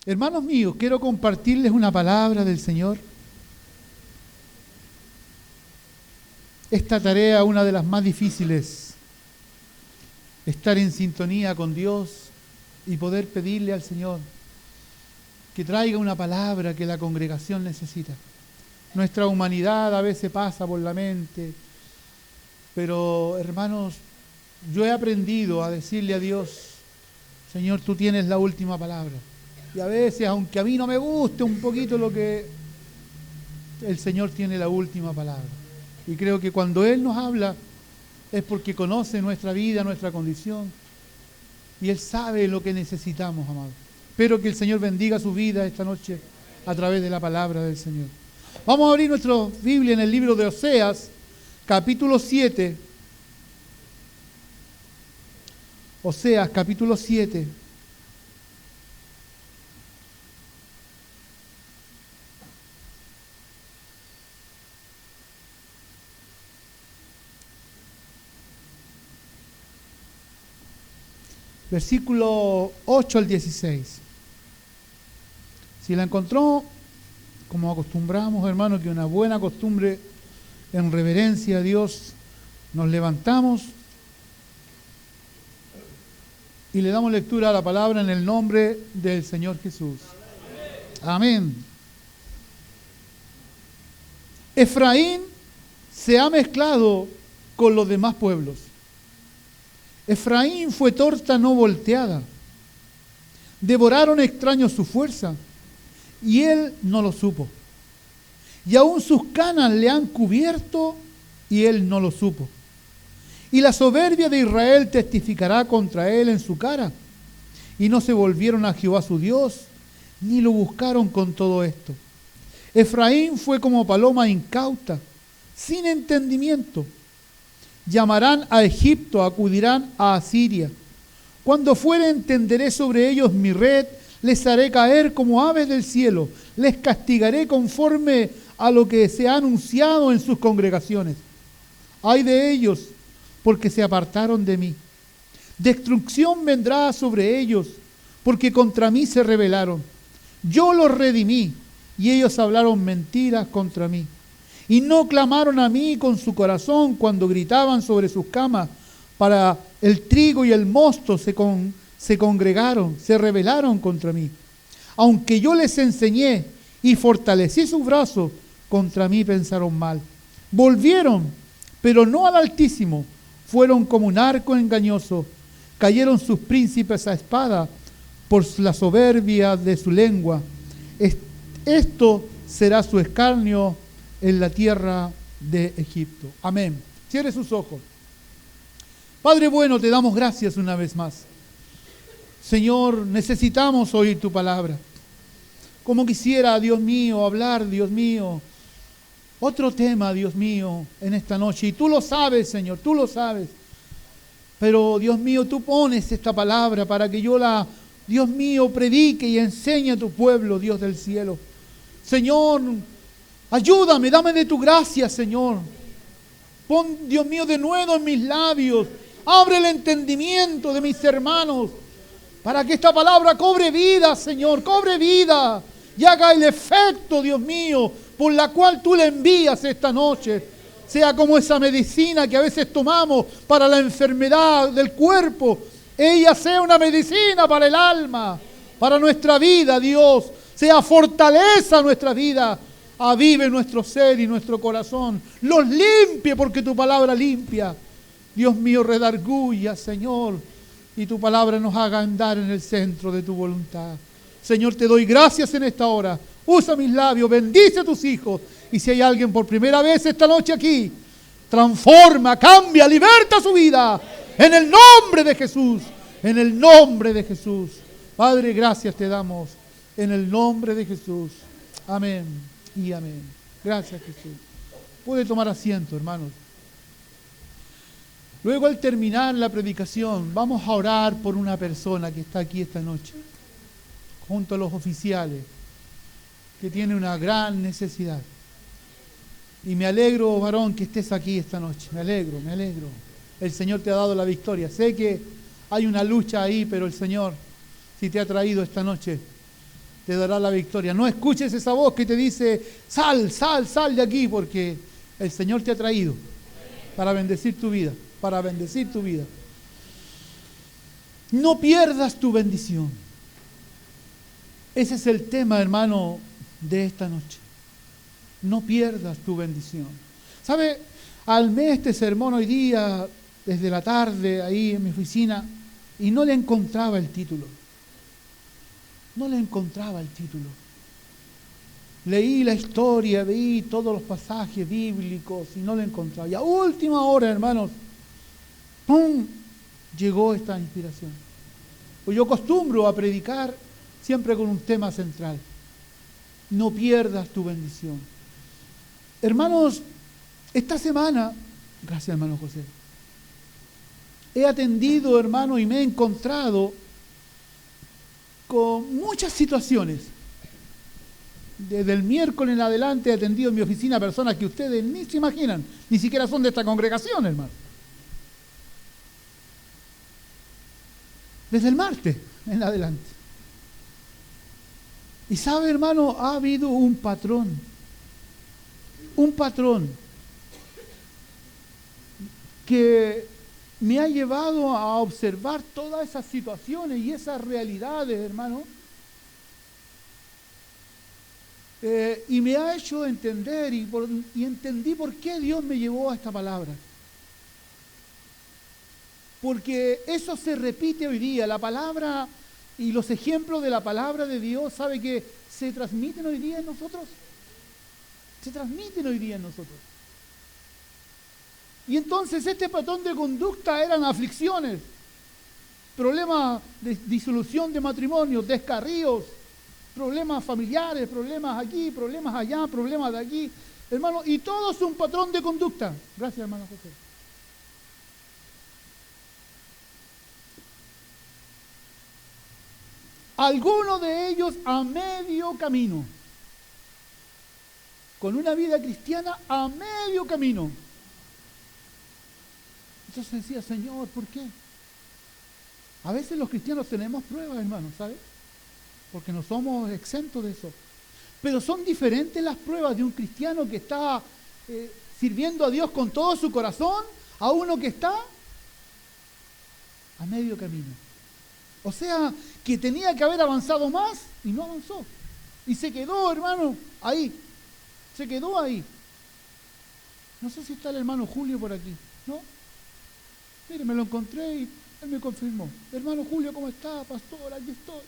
Hermanos míos, quiero compartirles una palabra del Señor. Esta tarea, una de las más difíciles, estar en sintonía con Dios y poder pedirle al Señor que traiga una palabra que la congregación necesita. Nuestra humanidad a veces pasa por la mente, pero hermanos, yo he aprendido a decirle a Dios, Señor, tú tienes la última palabra. Y a veces, aunque a mí no me guste un poquito lo que el Señor tiene la última palabra. Y creo que cuando Él nos habla es porque conoce nuestra vida, nuestra condición. Y Él sabe lo que necesitamos, amados. Espero que el Señor bendiga su vida esta noche a través de la palabra del Señor. Vamos a abrir nuestra Biblia en el libro de Oseas, capítulo 7. Oseas, capítulo 7. Versículo 8 al 16. Si la encontró, como acostumbramos, hermanos, que una buena costumbre en reverencia a Dios, nos levantamos y le damos lectura a la palabra en el nombre del Señor Jesús. Amén. Efraín se ha mezclado con los demás pueblos. Efraín fue torta no volteada. Devoraron extraños su fuerza, y él no lo supo. Y aún sus canas le han cubierto, y él no lo supo. Y la soberbia de Israel testificará contra él en su cara. Y no se volvieron a Jehová su Dios, ni lo buscaron con todo esto. Efraín fue como paloma incauta, sin entendimiento. Llamarán a Egipto, acudirán a Asiria. Cuando fuere tenderé sobre ellos mi red, les haré caer como aves del cielo, les castigaré conforme a lo que se ha anunciado en sus congregaciones. Ay de ellos, porque se apartaron de mí. Destrucción vendrá sobre ellos, porque contra mí se rebelaron. Yo los redimí, y ellos hablaron mentiras contra mí. Y no clamaron a mí con su corazón cuando gritaban sobre sus camas. Para el trigo y el mosto se congregaron, se rebelaron contra mí. Aunque yo les enseñé y fortalecí sus brazos, contra mí pensaron mal. Volvieron, pero no al Altísimo. Fueron como un arco engañoso. Cayeron sus príncipes a espada por la soberbia de su lengua. Esto será su escarnio en la tierra de Egipto. Amén. Cierre sus ojos. Padre bueno, te damos gracias una vez más. Señor, necesitamos oír tu palabra. Como quisiera, Dios mío, hablar, Dios mío, otro tema, Dios mío, en esta noche. Y tú lo sabes, Señor, tú lo sabes. Pero, Dios mío, tú pones esta palabra para que yo la, Dios mío, predique y enseñe a tu pueblo, Dios del cielo. Señor, ayúdame, dame de tu gracia, Señor. Pon, Dios mío, de nuevo en mis labios. Abre el entendimiento de mis hermanos para que esta palabra cobre vida, Señor, cobre vida y haga el efecto, Dios mío, por la cual tú le envías esta noche. Sea como esa medicina que a veces tomamos para la enfermedad del cuerpo. Ella sea una medicina para el alma, para nuestra vida, Dios. Sea fortaleza nuestra vida. Avive nuestro ser y nuestro corazón. Los limpie porque tu palabra limpia. Dios mío, redarguya, Señor. Y tu palabra nos haga andar en el centro de tu voluntad. Señor, te doy gracias en esta hora. Usa mis labios, bendice a tus hijos. Y si hay alguien por primera vez esta noche aquí, transforma, cambia, liberta su vida. En el nombre de Jesús. En el nombre de Jesús. Padre, gracias te damos. En el nombre de Jesús. Amén. Y amén. Gracias, Jesús. Puede tomar asiento, hermanos. Luego, al terminar la predicación, vamos a orar por una persona que está aquí esta noche, junto a los oficiales, que tiene una gran necesidad. Y me alegro, varón, que estés aquí esta noche. Me alegro, me alegro. El Señor te ha dado la victoria. Sé que hay una lucha ahí, pero el Señor, si te ha traído esta noche, te dará la victoria. No escuches esa voz que te dice, sal, sal, sal de aquí, porque el Señor te ha traído para bendecir tu vida, para bendecir tu vida. No pierdas tu bendición. Ese es el tema, hermano, de esta noche. No pierdas tu bendición. ¿Sabe? Armé este sermón hoy día, desde la tarde, ahí en mi oficina, y no le encontraba el título. No le encontraba el título. Leí la historia, veí todos los pasajes bíblicos y no le encontraba. Y a última hora, hermanos, ¡pum!, llegó esta inspiración. Pues yo acostumbro a predicar siempre con un tema central. No pierdas tu bendición. Hermanos, esta semana, gracias hermano José, he atendido, hermano, y me he encontrado con muchas situaciones. Desde el miércoles en adelante he atendido en mi oficina personas que ustedes ni se imaginan, ni siquiera son de esta congregación, hermano. Desde el martes en adelante. Y sabe, hermano, ha habido un patrón que me ha llevado a observar todas esas situaciones y esas realidades, hermano, y me ha hecho entender y entendí por qué Dios me llevó a esta palabra. Porque eso se repite hoy día, la palabra y los ejemplos de la palabra de Dios, ¿sabe que se transmiten hoy día en nosotros? Se transmiten hoy día en nosotros. Y entonces este patrón de conducta eran aflicciones, problemas de disolución de matrimonio, descarríos, problemas familiares, problemas aquí, problemas allá, problemas de aquí, hermano, y todo es un patrón de conducta. Gracias, hermano José. Algunos de ellos a medio camino, con una vida cristiana a medio camino. Entonces decía, Señor, ¿por qué? A veces los cristianos tenemos pruebas, hermanos, ¿sabes? Porque no somos exentos de eso. Pero son diferentes las pruebas de un cristiano que está sirviendo a Dios con todo su corazón a uno que está a medio camino. O sea, que tenía que haber avanzado más y no avanzó. Y se quedó, hermano, ahí. Se quedó ahí. No sé si está el hermano Julio por aquí, ¿no? Mire, me lo encontré y él me confirmó. Hermano Julio, ¿cómo está? Pastor, aquí estoy.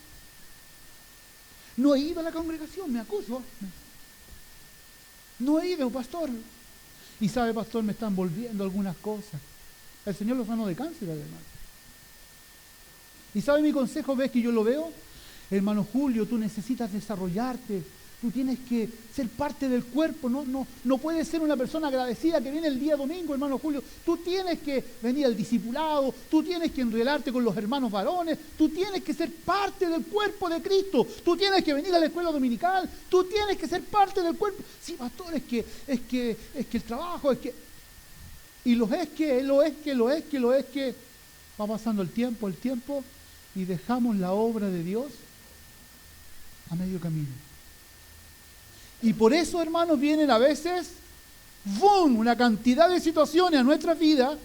No he ido a la congregación, me acuso. No he ido, pastor. Y sabe, pastor, me están volviendo algunas cosas. El Señor lo sanó de cáncer, además. Y sabe mi consejo, ves que yo lo veo. Hermano Julio, tú necesitas desarrollarte. Tú tienes que ser parte del cuerpo, no puedes ser una persona agradecida que viene el día domingo, hermano Julio. Tú tienes que venir al discipulado, tú tienes que enrolarte con los hermanos varones, tú tienes que ser parte del cuerpo de Cristo, tú tienes que venir a la escuela dominical, tú tienes que ser parte del cuerpo. Sí, pastor, es que el trabajo, es que... Y lo es que va pasando el tiempo, y dejamos la obra de Dios a medio camino. Y por eso, hermanos, vienen a veces, ¡boom!, una cantidad de situaciones a nuestra vida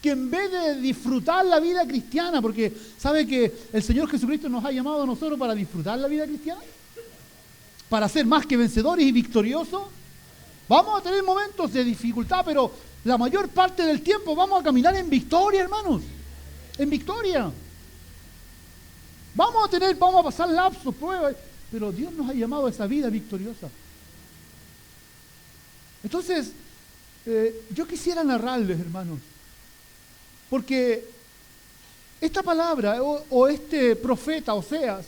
que en vez de disfrutar la vida cristiana, porque ¿sabe que el Señor Jesucristo nos ha llamado a nosotros para disfrutar la vida cristiana? Para ser más que vencedores y victoriosos. Vamos a tener momentos de dificultad, pero la mayor parte del tiempo vamos a caminar en victoria, hermanos. En victoria. Vamos a pasar lapsos, pruebas, pero Dios nos ha llamado a esa vida victoriosa. Entonces, yo quisiera narrarles, hermanos, porque esta palabra o este profeta, Oseas,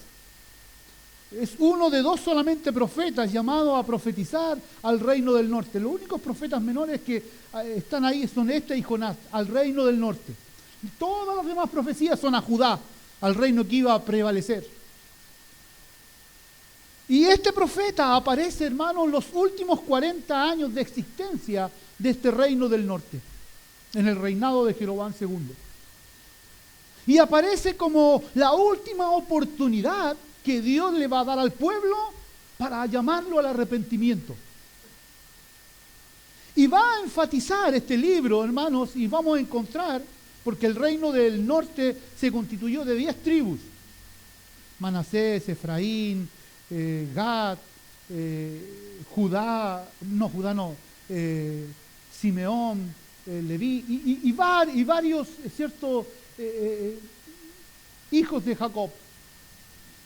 es uno de dos solamente profetas llamados a profetizar al reino del norte. Los únicos profetas menores que están ahí son este y Jonás, al reino del norte. Y todas las demás profecías son a Judá, al reino que iba a prevalecer. Y este profeta aparece, hermanos, en los últimos 40 años de existencia de este reino del norte, en el reinado de Jeroboam II. Y aparece como la última oportunidad que Dios le va a dar al pueblo para llamarlo al arrepentimiento. Y va a enfatizar este libro, hermanos, y vamos a encontrar, porque el reino del norte se constituyó de 10 tribus. Manasés, Efraín, Gad, Simeón, Leví, y varios, ¿cierto?, hijos de Jacob.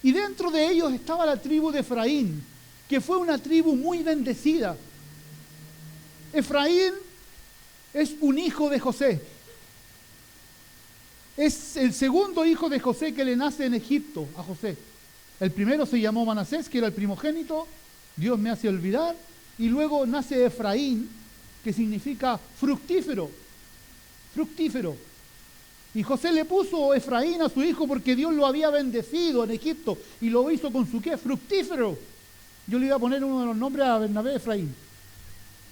Y dentro de ellos estaba la tribu de Efraín, que fue una tribu muy bendecida. Efraín es un hijo de José. Es el segundo hijo de José que le nace en Egipto a José. El primero se llamó Manasés, que era el primogénito. Dios me hace olvidar. Y luego nace Efraín, que significa fructífero. Fructífero. Y José le puso Efraín a su hijo porque Dios lo había bendecido en Egipto. Y lo hizo con su ¿qué? Fructífero. Yo le iba a poner uno de los nombres a Bernabé, Efraín.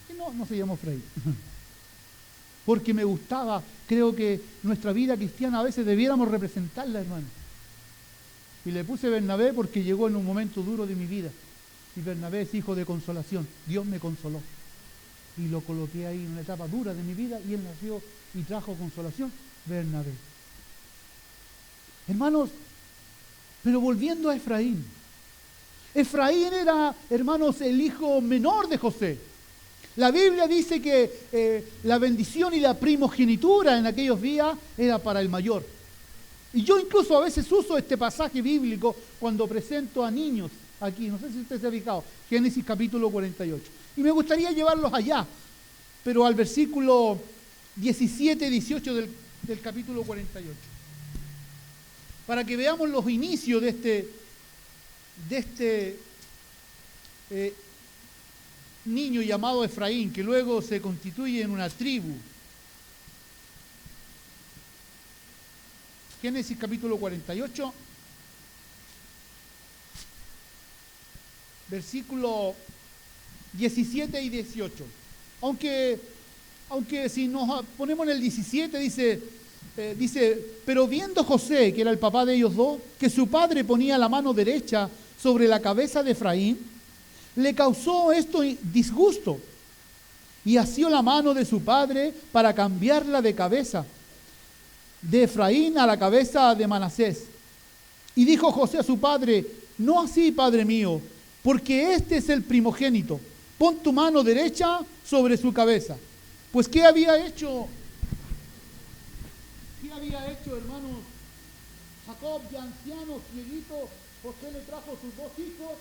Y no se llamó Efraín. Porque me gustaba, creo que nuestra vida cristiana a veces debiéramos representarla, hermano. Y le puse Bernabé porque llegó en un momento duro de mi vida. Y Bernabé es hijo de consolación. Dios me consoló. Y lo coloqué ahí en una etapa dura de mi vida y él nació y trajo consolación. Bernabé. Hermanos, pero volviendo a Efraín. Efraín era, hermanos, el hijo menor de José. La Biblia dice que la bendición y la primogenitura en aquellos días era para el mayor. Y yo incluso a veces uso este pasaje bíblico cuando presento a niños aquí. No sé si usted se ha fijado. Génesis capítulo 48. Y me gustaría llevarlos allá, pero al versículo 17 y 18 del capítulo 48. Para que veamos los inicios de este niño llamado Efraín, que luego se constituye en una tribu. Génesis capítulo 48, versículo 17 y 18. Aunque si nos ponemos en el 17 dice, pero viendo José, que era el papá de ellos dos, que su padre ponía la mano derecha sobre la cabeza de Efraín, le causó esto disgusto y asió la mano de su padre para cambiarla de cabeza, de Efraín a la cabeza de Manasés. Y dijo José a su padre, no así, padre mío, porque este es el primogénito. Pon tu mano derecha sobre su cabeza. Pues ¿qué había hecho? ¿Qué había hecho, hermanos? Jacob, ya anciano, cieguito, José le trajo sus dos hijos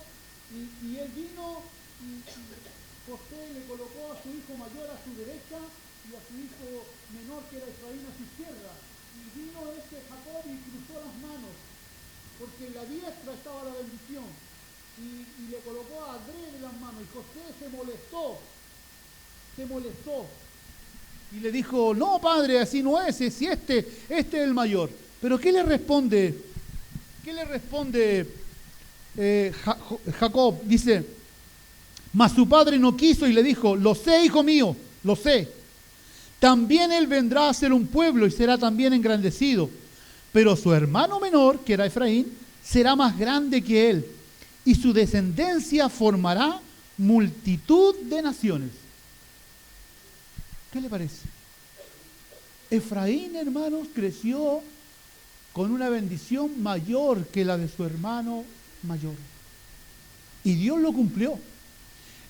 y él vino y José le colocó a su hijo mayor a su derecha y a su hijo menor, que era Efraín, a su izquierda. Y vino Jacob y cruzó las manos, porque en la diestra estaba la bendición. Y le colocó a adrede las manos. Y José se molestó. Y le dijo, no, padre, así no es, si este es el mayor. Pero ¿qué le responde? Jacob? Dice, mas su padre no quiso y le dijo, lo sé, hijo mío, lo sé. También él vendrá a ser un pueblo y será también engrandecido. Pero su hermano menor, que era Efraín, será más grande que él. Y su descendencia formará multitud de naciones. ¿Qué le parece? Efraín, hermanos, creció con una bendición mayor que la de su hermano mayor. Y Dios lo cumplió.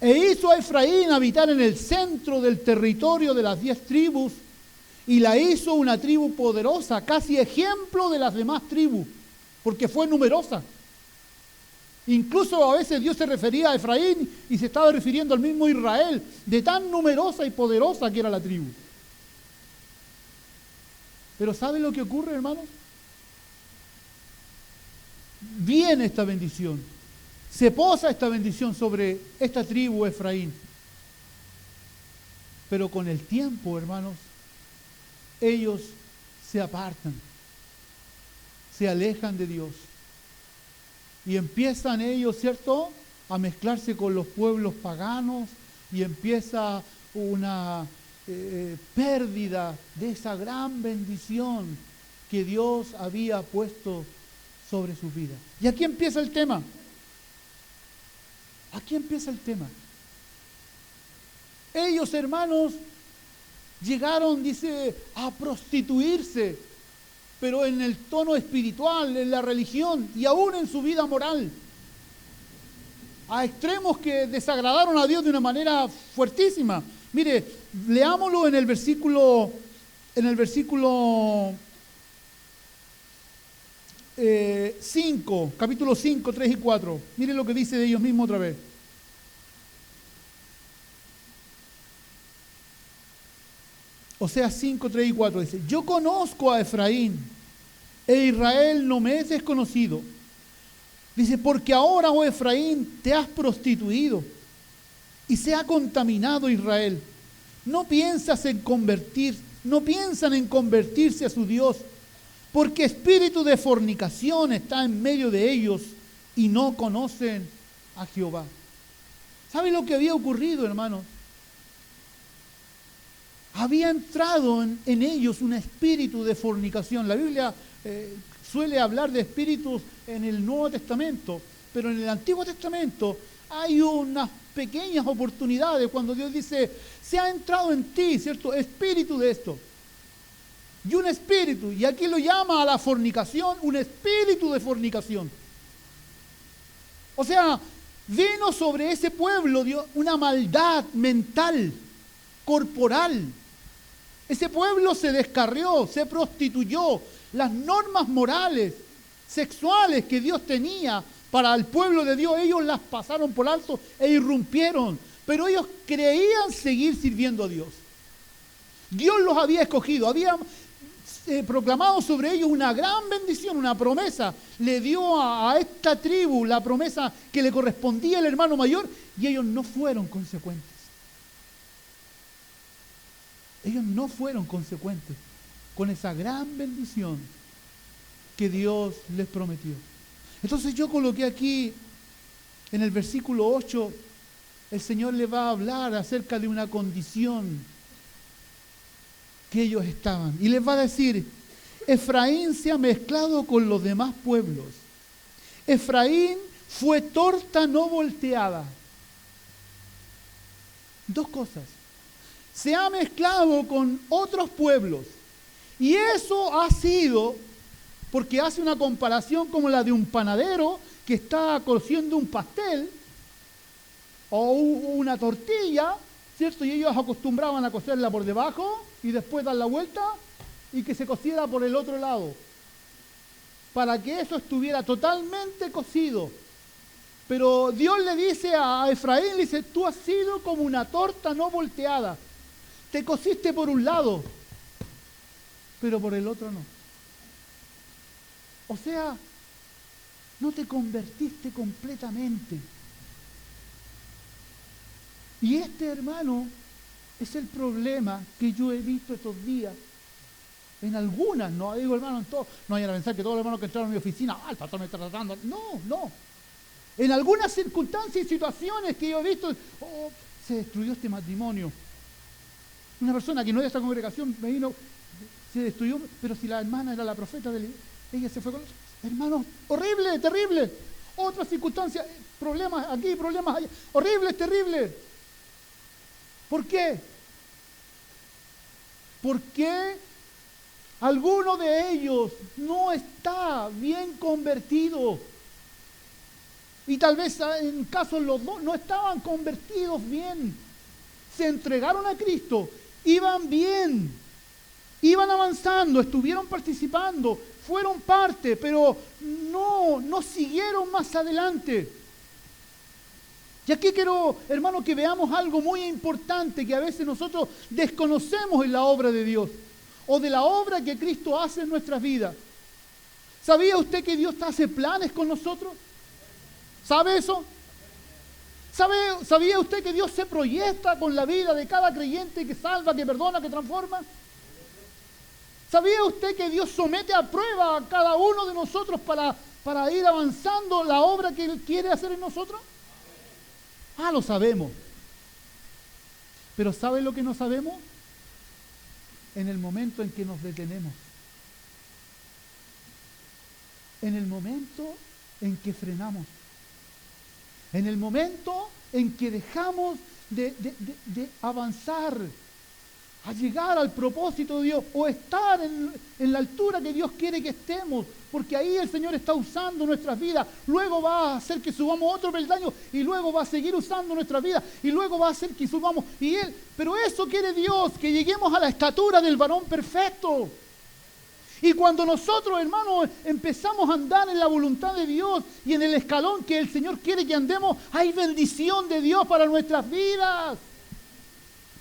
E hizo a Efraín habitar en el centro del territorio de las 10 tribus y la hizo una tribu poderosa, casi ejemplo de las demás tribus, porque fue numerosa. Incluso a veces Dios se refería a Efraín y se estaba refiriendo al mismo Israel, de tan numerosa y poderosa que era la tribu. Pero ¿sabe lo que ocurre, hermanos? Viene esta bendición. Se posa esta bendición sobre esta tribu Efraín. Pero con el tiempo, hermanos, ellos se apartan, se alejan de Dios. Y empiezan ellos, ¿cierto?, a mezclarse con los pueblos paganos y empieza una pérdida de esa gran bendición que Dios había puesto sobre sus vidas. Y aquí empieza el tema. Aquí empieza el tema. Ellos, hermanos, llegaron, dice, a prostituirse, pero en el tono espiritual, en la religión y aún en su vida moral, a extremos que desagradaron a Dios de una manera fuertísima. Mire, leámoslo en el versículo 5, capítulo 5, 3 y 4. Mire lo que dice de ellos mismos otra vez. Oseas 5, 3 y 4 dice: yo conozco a Efraín, e Israel no me es desconocido. Dice, porque ahora, oh Efraín, te has prostituido, y se ha contaminado Israel. No piensan en convertirse a su Dios, porque espíritu de fornicación está en medio de ellos, y no conocen a Jehová. ¿Sabe lo que había ocurrido, hermanos? Había entrado en ellos un espíritu de fornicación. La Biblia suele hablar de espíritus en el Nuevo Testamento, pero en el Antiguo Testamento hay unas pequeñas oportunidades cuando Dios dice, se ha entrado en ti, ¿cierto? Espíritu de esto. Y un espíritu, y aquí lo llama a la fornicación, un espíritu de fornicación. O sea, vino sobre ese pueblo Dios, una maldad mental, corporal. Ese pueblo se descarrió, se prostituyó. Las normas morales, sexuales que Dios tenía para el pueblo de Dios, ellos las pasaron por alto e irrumpieron. Pero ellos creían seguir sirviendo a Dios. Dios los había escogido, había proclamado sobre ellos una gran bendición, una promesa. Le dio a esta tribu la promesa que le correspondía al hermano mayor, y ellos no fueron consecuentes. Ellos no fueron consecuentes con esa gran bendición que Dios les prometió. Entonces yo coloqué aquí, en el versículo 8, el Señor le va a hablar acerca de una condición que ellos estaban. Y les va a decir, Efraín se ha mezclado con los demás pueblos. Efraín fue torta no volteada. Dos cosas. Se ha mezclado con otros pueblos. Y eso ha sido, porque hace una comparación como la de un panadero que está cociendo un pastel o una tortilla, ¿cierto? Y ellos acostumbraban a cocerla por debajo y después dar la vuelta y que se cociera por el otro lado, para que eso estuviera totalmente cocido. Pero Dios le dice a Efraín, le dice, tú has sido como una torta no volteada. Te cociste por un lado, pero por el otro no. O sea, no te convertiste completamente. Y este, hermano, es el problema que yo he visto estos días. En algunas, no digo hermano, en todo, no vayan a pensar que todos los hermanos que entraron a mi oficina, el pastor me está tratando. No. En algunas circunstancias y situaciones que yo he visto, se destruyó este matrimonio. Una persona que no es de esta congregación me vino, se destruyó, pero si la hermana era la profeta, ella se fue con los hermanos. Horrible, terrible. Otras circunstancias, problemas aquí, problemas allá. Horrible, terrible. ¿Por qué? Porque alguno de ellos no está bien convertido. Y tal vez en casos los dos no estaban convertidos bien. Se entregaron a Cristo, iban bien, iban avanzando, estuvieron participando, fueron parte, pero no siguieron más adelante. Y aquí quiero, hermano, que veamos algo muy importante que a veces nosotros desconocemos en la obra de Dios o de la obra que Cristo hace en nuestras vidas. ¿Sabía usted que Dios hace planes con nosotros? ¿Sabe eso? ¿Sabía usted que Dios se proyecta con la vida de cada creyente que salva, que perdona, que transforma? ¿Sabía usted que Dios somete a prueba a cada uno de nosotros para ir avanzando la obra que Él quiere hacer en nosotros? Lo sabemos. Pero ¿sabe lo que no sabemos? En el momento en que nos detenemos. en el momento en que frenamos, en el momento en que dejamos de avanzar a llegar al propósito de Dios o estar en la altura que Dios quiere que estemos, porque ahí el Señor está usando nuestras vidas, luego va a hacer que subamos otro peldaño y luego va a seguir usando nuestras vidas y luego va a hacer que subamos, pero eso quiere Dios, que lleguemos a la estatura del varón perfecto. Y cuando nosotros, hermanos, empezamos a andar en la voluntad de Dios y en el escalón que el Señor quiere que andemos, hay bendición de Dios para nuestras vidas,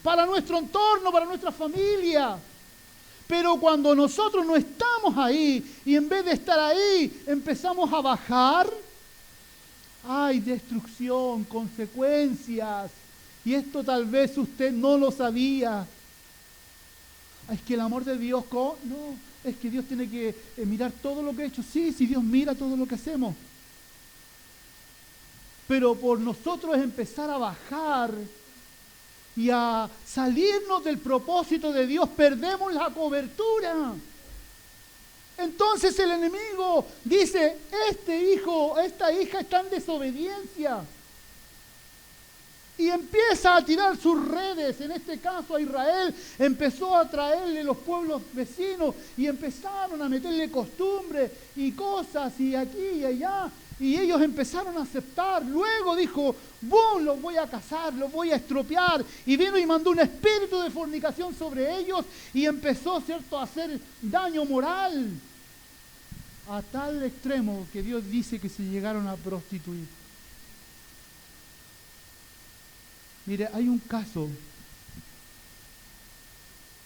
para nuestro entorno, para nuestra familia. Pero cuando nosotros no estamos ahí y en vez de estar ahí empezamos a bajar, hay destrucción, consecuencias. Y esto tal vez usted no lo sabía. Es que el amor de Dios, no, es que Dios tiene que mirar todo lo que ha hecho. Sí, Dios mira todo lo que hacemos. Pero por nosotros empezar a bajar y a salirnos del propósito de Dios, perdemos la cobertura. Entonces el enemigo dice, este hijo, esta hija está en desobediencia. Y empieza a tirar sus redes, en este caso a Israel, empezó a traerle los pueblos vecinos y empezaron a meterle costumbres y cosas y aquí y allá. Y ellos empezaron a aceptar. Luego dijo, ¡bum!, los voy a cazar, los voy a estropear. Y vino y mandó un espíritu de fornicación sobre ellos y empezó, ¿cierto?, a hacer daño moral. A tal extremo que Dios dice que se llegaron a prostituir. Mire, hay un caso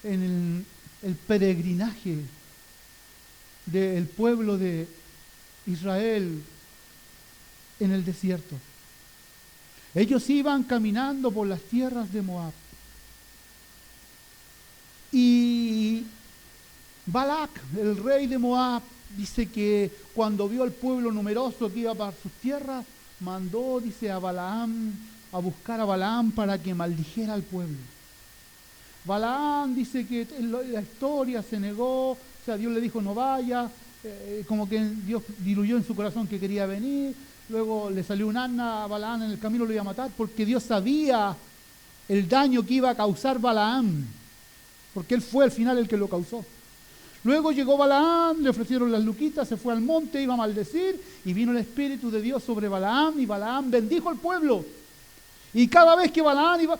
en el peregrinaje del pueblo de Israel en el desierto. Ellos iban caminando por las tierras de Moab. Y Balac, el rey de Moab, dice que cuando vio al pueblo numeroso que iba para sus tierras, mandó, dice, a Balaam, a buscar a Balaam para que maldijera al pueblo. Balaam dice que en la historia se negó, o sea, Dios le dijo no vaya, como que Dios diluyó en su corazón que quería venir. Luego le salió un asna a Balaam en el camino, lo iba a matar, porque Dios sabía el daño que iba a causar Balaam, porque él fue al final el que lo causó. Luego llegó Balaam, le ofrecieron las luquitas, se fue al monte, iba a maldecir, y vino el Espíritu de Dios sobre Balaam, y Balaam bendijo al pueblo. Y cada vez que Balaam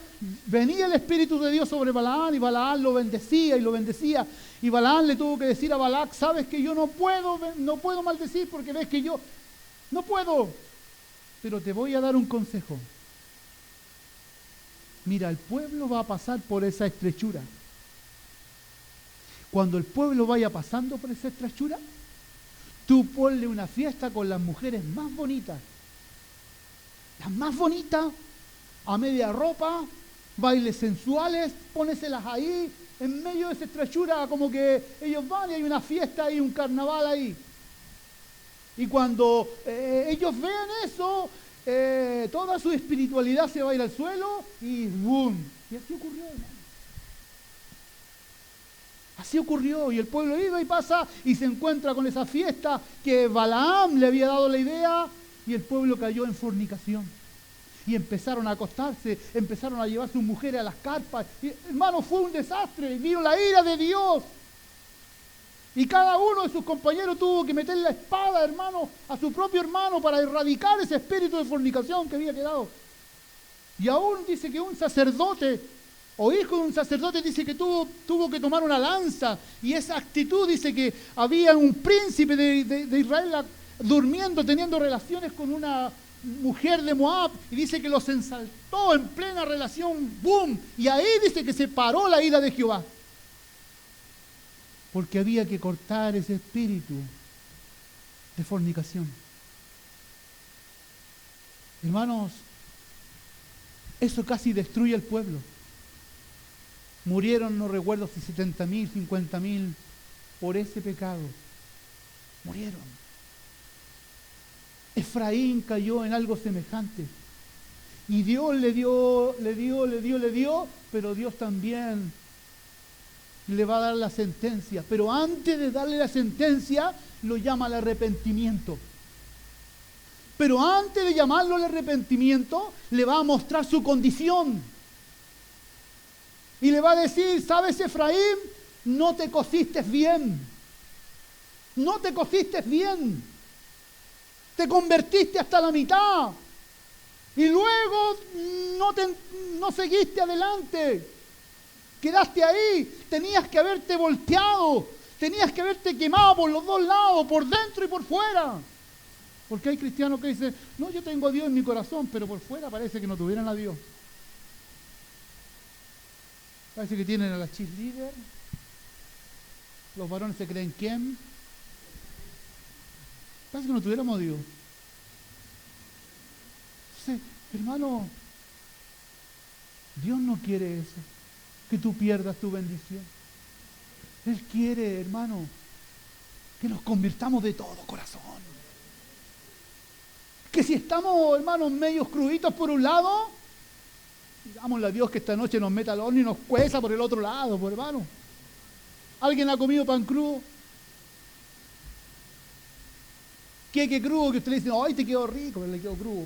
venía el Espíritu de Dios sobre Balaam, y Balaam lo bendecía y lo bendecía. Y Balaam le tuvo que decir a Balac, sabes que yo no puedo maldecir porque ves que yo no puedo, pero te voy a dar un consejo. Mira, el pueblo va a pasar por esa estrechura. Cuando el pueblo vaya pasando por esa estrechura, tú ponle una fiesta con las mujeres más bonitas. Las más bonitas, a media ropa, bailes sensuales, póneselas ahí, en medio de esa estrechura, como que ellos van y hay una fiesta y un carnaval ahí. Y cuando ellos vean eso, toda su espiritualidad se va a ir al suelo y ¡boom! Y así ocurrió, hermano. Así ocurrió, y el pueblo iba y pasa y se encuentra con esa fiesta que Balaam le había dado la idea, y el pueblo cayó en fornicación. Y empezaron a acostarse, empezaron a llevar sus mujeres a las carpas. Y, hermano, fue un desastre, vino la ira de Dios. Y cada uno de sus compañeros tuvo que meter la espada, hermano, a su propio hermano para erradicar ese espíritu de fornicación que había quedado. Y aún dice que un sacerdote, o hijo de un sacerdote, dice que tuvo que tomar una lanza. Y esa actitud dice que había un príncipe de Israel durmiendo, teniendo relaciones con una mujer de Moab, y dice que los ensaltó en plena relación, ¡boom! Y ahí dice que se paró la ira de Jehová. Porque había que cortar ese espíritu de fornicación. Hermanos, eso casi destruye el pueblo. Murieron, no recuerdo si 70,000, 50,000 por ese pecado. Murieron. Efraín cayó en algo semejante. Y Dios le dio, pero Dios también le va a dar la sentencia, pero antes de darle la sentencia, lo llama al arrepentimiento. Pero antes de llamarlo al arrepentimiento, le va a mostrar su condición. Y le va a decir, ¿sabes, Efraín? No te cosiste bien. No te cosiste bien. Te convertiste hasta la mitad. Y luego no seguiste adelante. Quedaste ahí. Tenías que haberte volteado. Tenías que haberte quemado por los dos lados, por dentro y por fuera. Porque hay cristianos que dicen, no, yo tengo a Dios en mi corazón, pero por fuera parece que no tuvieran a Dios. Parece que tienen a la cheerleader. Los varones se creen quién. Parece que no tuviéramos a Dios. Entonces, hermano, Dios no quiere eso, que tú pierdas tu bendición. Él quiere, hermano, que nos convirtamos de todo corazón. Que si estamos, hermanos, medios cruditos por un lado, digámosle a Dios que esta noche nos meta al horno y nos cueza por el otro lado, por hermano. ¿Alguien ha comido pan crudo? Queque crudo que usted le dice, ay, te quedó rico, pero le quedó crudo.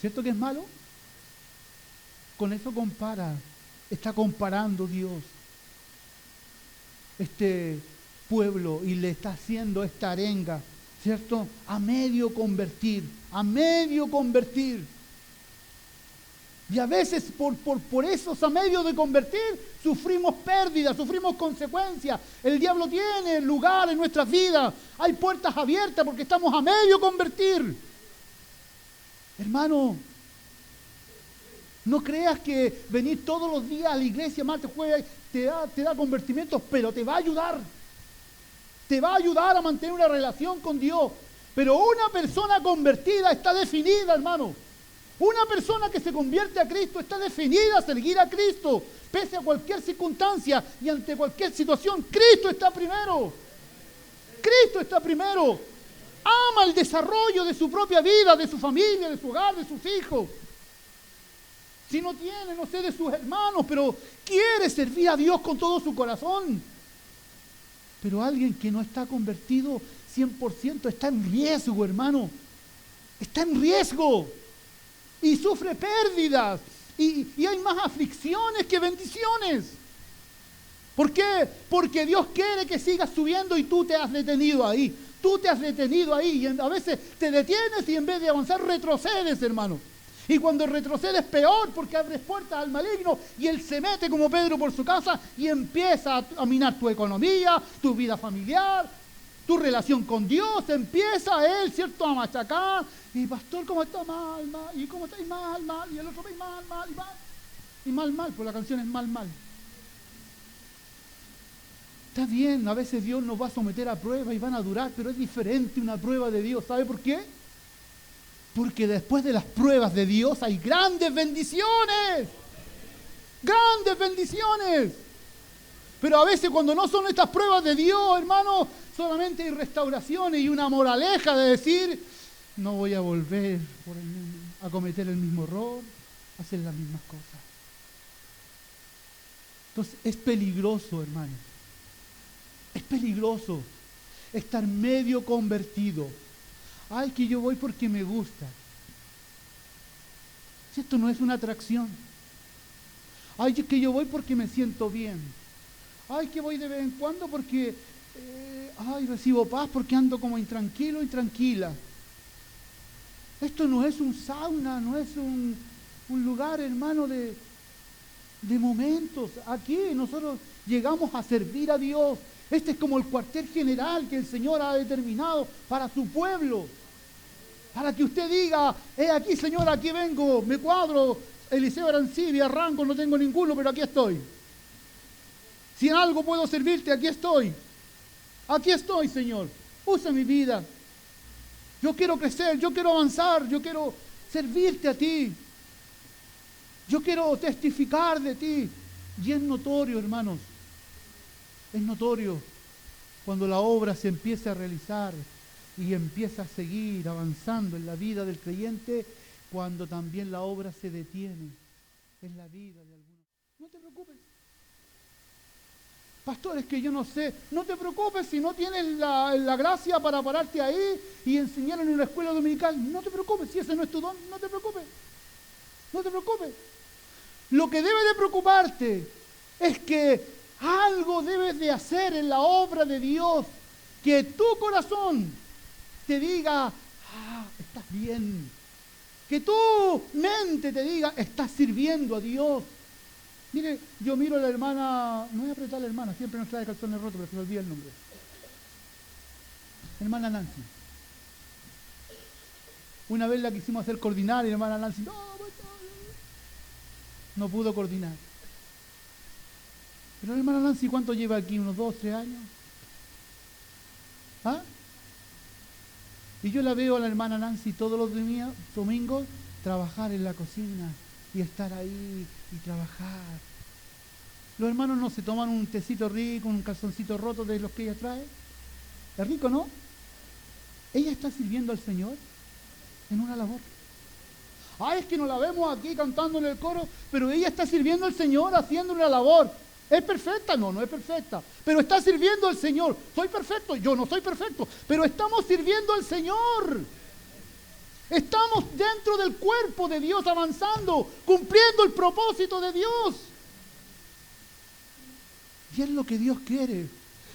¿Cierto que es malo? Con eso está comparando Dios este pueblo y le está haciendo esta arenga, ¿cierto? A medio convertir. Y a veces por esos a medio de convertir sufrimos pérdidas, sufrimos consecuencias. El diablo tiene lugar en nuestras vidas. Hay puertas abiertas porque estamos a medio convertir. Hermano, no creas que venir todos los días a la iglesia, martes, jueves, te da convertimientos, pero te va a ayudar. Te va a ayudar a mantener una relación con Dios. Pero una persona convertida está definida, hermano. Una persona que se convierte a Cristo está definida a seguir a Cristo, pese a cualquier circunstancia y ante cualquier situación. Cristo está primero. Cristo está primero. Ama el desarrollo de su propia vida, de su familia, de su hogar, de sus hijos. Si no tiene, no sé, de sus hermanos, pero quiere servir a Dios con todo su corazón. Pero alguien que no está convertido 100% está en riesgo, hermano. Está en riesgo. Y sufre pérdidas. Y hay más aflicciones que bendiciones. ¿Por qué? Porque Dios quiere que sigas subiendo y tú te has detenido ahí. Tú te has detenido ahí y a veces te detienes y en vez de avanzar retrocedes, hermano. Y cuando retrocedes peor porque abres puertas al maligno y él se mete como Pedro por su casa y empieza a minar tu economía, tu vida familiar, tu relación con Dios, empieza él, ¿cierto?, a machacar. Y pastor, ¿cómo está? Mal. ¿Y cómo está? Y mal. Y el otro, y mal. Y mal, pues la canción es mal. Está bien, a veces Dios nos va a someter a pruebas y van a durar, pero es diferente una prueba de Dios. ¿Sabe por qué? Porque después de las pruebas de Dios hay grandes bendiciones. Grandes bendiciones. Pero a veces cuando no son estas pruebas de Dios, hermano, solamente hay restauraciones y una moraleja de decir, no voy a volver a cometer el mismo error, a hacer las mismas cosas. Entonces es peligroso, hermano. Es peligroso estar medio convertido. Ay, que yo voy porque me gusta. Si esto no es una atracción. Ay, que yo voy porque me siento bien. Ay, que voy de vez en cuando porque recibo paz porque ando como intranquilo y tranquila. Esto no es un sauna, no es un lugar, hermano, de momentos. Aquí nosotros llegamos a servir a Dios. Este es como el cuartel general que el Señor ha determinado para su pueblo. Para que usted diga, aquí, Señor, aquí vengo, me cuadro, Eliseo Arancibia, arranco, no tengo ninguno, pero aquí estoy. Si en algo puedo servirte, aquí estoy. Aquí estoy, Señor. Usa mi vida. Yo quiero crecer, yo quiero avanzar, yo quiero servirte a ti. Yo quiero testificar de ti. Y es notorio, hermanos. Es notorio cuando la obra se empieza a realizar y empieza a seguir avanzando en la vida del creyente, cuando también la obra se detiene en la vida de algunos. No te preocupes. Pastor, es que yo no sé. No te preocupes si no tienes la gracia para pararte ahí y enseñar en una escuela dominical. No te preocupes, si ese no es tu don, no te preocupes. No te preocupes. Lo que debe de preocuparte es que algo debes de hacer en la obra de Dios, que tu corazón te diga, estás bien. Que tu mente te diga, estás sirviendo a Dios. Mire, yo miro a la hermana, no voy a apretar a la hermana, siempre nos trae calzones rotos, pero se me olvida el nombre. Hermana Nancy. Una vez la quisimos hacer coordinar y la hermana Nancy, no pudo coordinar. Pero la hermana Nancy, ¿cuánto lleva aquí? ¿Unos 2, 3 años? ¿Ah? Y yo la veo a la hermana Nancy todos los domingos trabajar en la cocina y estar ahí y trabajar. Los hermanos no se toman un tecito rico, un calzoncito roto de los que ella trae. Es rico, ¿no? Ella está sirviendo al Señor en una labor. Es que no la vemos aquí cantando en el coro, pero ella está sirviendo al Señor haciendo una labor. ¿Es perfecta? No, no es perfecta. Pero está sirviendo al Señor. ¿Soy perfecto? Yo no soy perfecto. Pero estamos sirviendo al Señor. Estamos dentro del cuerpo de Dios avanzando, cumpliendo el propósito de Dios. Y es lo que Dios quiere.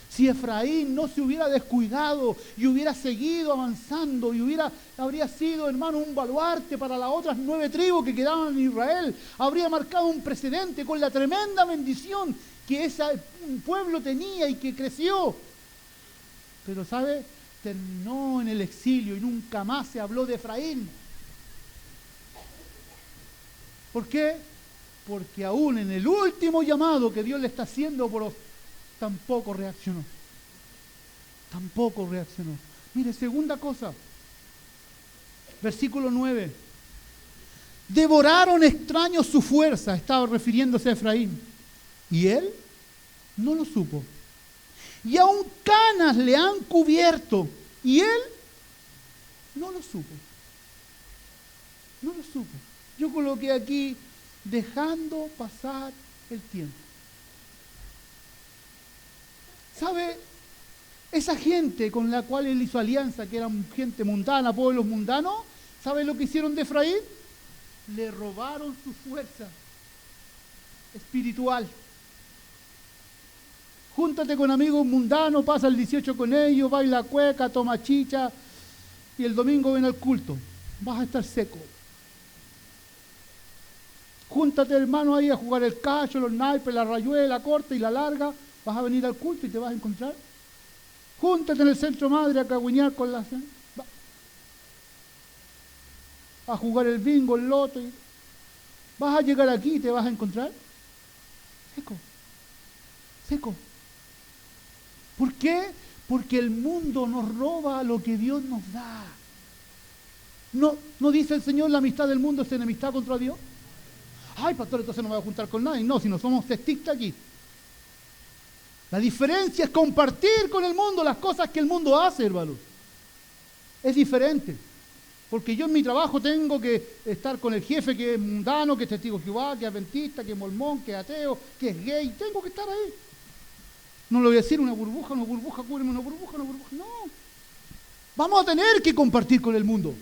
Si Efraín no se hubiera descuidado y hubiera seguido avanzando y habría sido, hermano, un baluarte para las otras 9 tribus que quedaban en Israel, habría marcado un precedente con la tremenda bendición que ese pueblo tenía y que creció. Pero, ¿sabe? Terminó en el exilio y nunca más se habló de Efraín. ¿Por qué? Porque aún en el último llamado que Dios le está haciendo tampoco reaccionó. Tampoco reaccionó. Mire, segunda cosa. Versículo 9. Devoraron extraños su fuerza. Estaba refiriéndose a Efraín. Y él no lo supo. Y aún canas le han cubierto. Y él no lo supo. No lo supo. Yo coloqué aquí, dejando pasar el tiempo. ¿Sabe? Esa gente con la cual él hizo alianza, que eran gente mundana, pueblos mundanos, ¿sabe lo que hicieron de Efraín? Le robaron su fuerza espiritual. Júntate con amigos mundanos, pasa el 18 con ellos, baila cueca, toma chicha y el domingo ven al culto. Vas a estar seco. Júntate, hermano, ahí a jugar el cacho, los naipes, la rayuela, la corta y la larga. Vas a venir al culto y te vas a encontrar. Júntate en el centro madre a cagüinear con la... a jugar el bingo, el loto. Vas a llegar aquí y te vas a encontrar seco. Seco. ¿Por qué? Porque el mundo nos roba lo que Dios nos da. ¿No dice el Señor la amistad del mundo es enemistad contra Dios? Ay, pastor, entonces no me voy a juntar con nadie. No, si no somos testistas aquí. La diferencia es compartir con el mundo las cosas que el mundo hace, hermano. Es diferente. Porque yo en mi trabajo tengo que estar con el jefe que es mundano, que es testigo de Jehová, que es adventista, que es mormón, que es ateo, que es gay. Tengo que estar ahí. No le voy a decir una burbuja, cúbreme una burbuja. No. Vamos a tener que compartir con el mundo.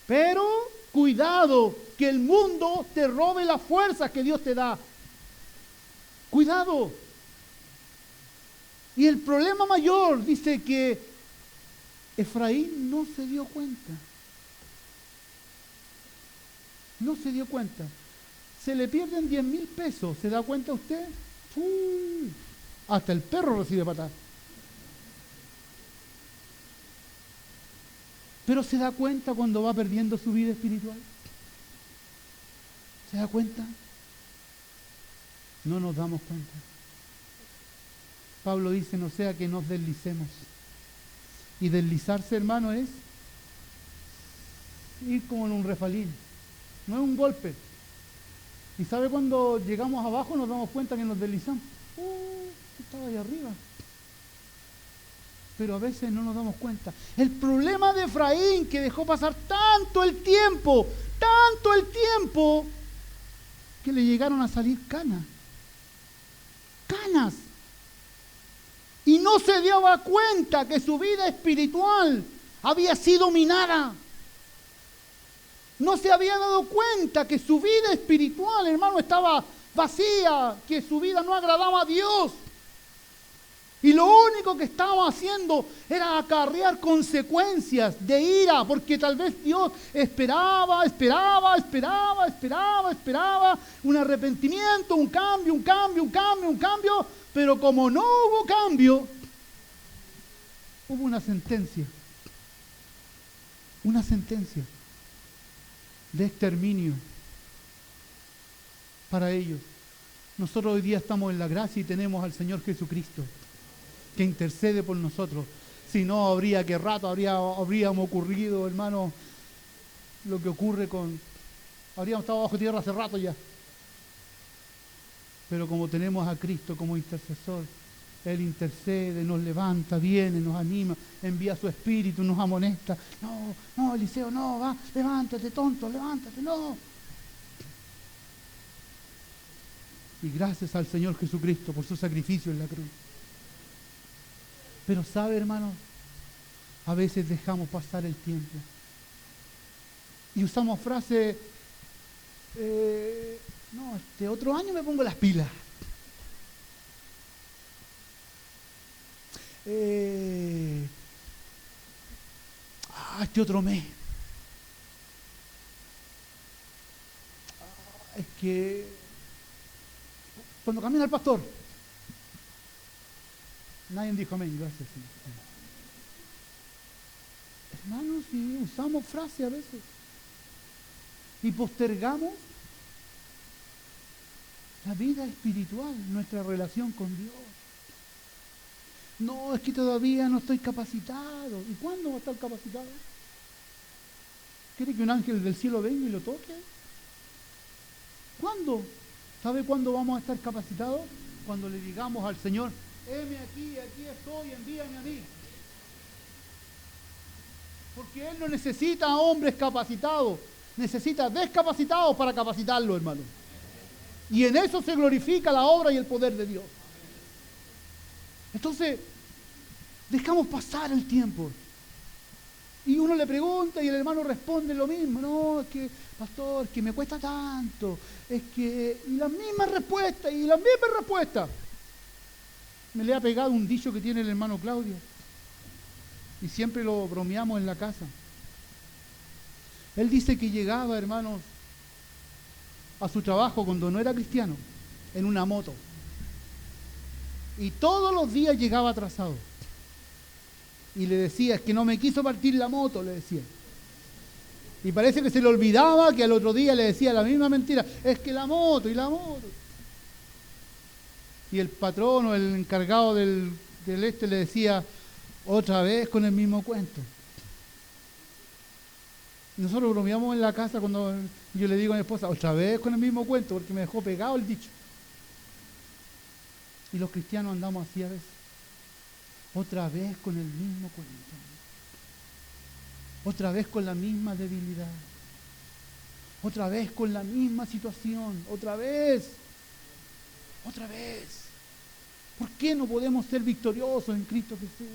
Pero cuidado, que el mundo te robe las fuerzas que Dios te da. Cuidado. Y el problema mayor, dice que Efraín no se dio cuenta. No se dio cuenta. Se le pierden 10,000 pesos. ¿Se da cuenta usted? Hasta el perro recibe patadas. Pero se da cuenta cuando va perdiendo su vida espiritual. ¿Se da cuenta? No nos damos cuenta. Pablo dice, no sea que nos deslicemos. Y deslizarse, hermano, es ir como en un refalín. No es un golpe. Y sabe cuando llegamos abajo nos damos cuenta que nos deslizamos. Estaba ahí arriba. pero a veces no nos damos cuenta. El problema de Efraín, que dejó pasar tanto el tiempo, que le llegaron a salir canas. Y no se daba cuenta que su vida espiritual había sido minada. No se había dado cuenta que su vida espiritual, hermano, estaba vacía, que su vida no agradaba a Dios. Y lo único que estaba haciendo era acarrear consecuencias de ira, porque tal vez Dios esperaba un arrepentimiento, un cambio, pero como no hubo cambio, hubo una sentencia de exterminio para ellos. Nosotros hoy día estamos en la gracia y tenemos al Señor Jesucristo que intercede por nosotros. Si no, habría que rato habríamos ocurrido, hermano, lo que ocurre habríamos estado bajo tierra hace rato ya. Pero como tenemos a Cristo como intercesor, Él intercede, nos levanta, viene, nos anima, envía su Espíritu, nos amonesta. No, Eliseo, no, va, levántate, tonto, levántate, no. Y gracias al Señor Jesucristo por su sacrificio en la cruz. Pero sabe, hermano, a veces dejamos pasar el tiempo y usamos frases, otro año me pongo las pilas. Este otro mes. Es que cuando camina el pastor, nadie dijo amén, gracias. Hermanos, si usamos frases a veces y postergamos la vida espiritual, nuestra relación con Dios. No, es que todavía no estoy capacitado. ¿Y cuándo va a estar capacitado? ¿Quiere que un ángel del cielo venga y lo toque? ¿Cuándo? ¿Sabe cuándo vamos a estar capacitados? Cuando le digamos al Señor: heme aquí estoy, envíame a mí. Porque Él no necesita a hombres capacitados, necesita descapacitados para capacitarlo, hermano. Y en eso se glorifica la obra y el poder de Dios. Entonces, dejamos pasar el tiempo. Y uno le pregunta y el hermano responde lo mismo. No, es que, pastor, que me cuesta tanto. Es que, y las mismas respuestas. Me le ha pegado un dicho que tiene el hermano Claudio. Y siempre lo bromeamos en la casa. Él dice que llegaba, hermanos, a su trabajo cuando no era cristiano, en una moto. Y todos los días llegaba atrasado. Y le decía: es que no me quiso partir la moto, le decía. Y parece que se le olvidaba que al otro día le decía la misma mentira: es que la moto. Y el patrón o el encargado del le decía: otra vez con el mismo cuento. Y nosotros bromeamos en la casa cuando yo le digo a mi esposa: otra vez con el mismo cuento, porque me dejó pegado el dicho. Y los cristianos andamos así a veces. Otra vez con el mismo cuento. Otra vez con la misma debilidad. Otra vez con la misma situación. Otra vez. ¿Por qué no podemos ser victoriosos en Cristo Jesús?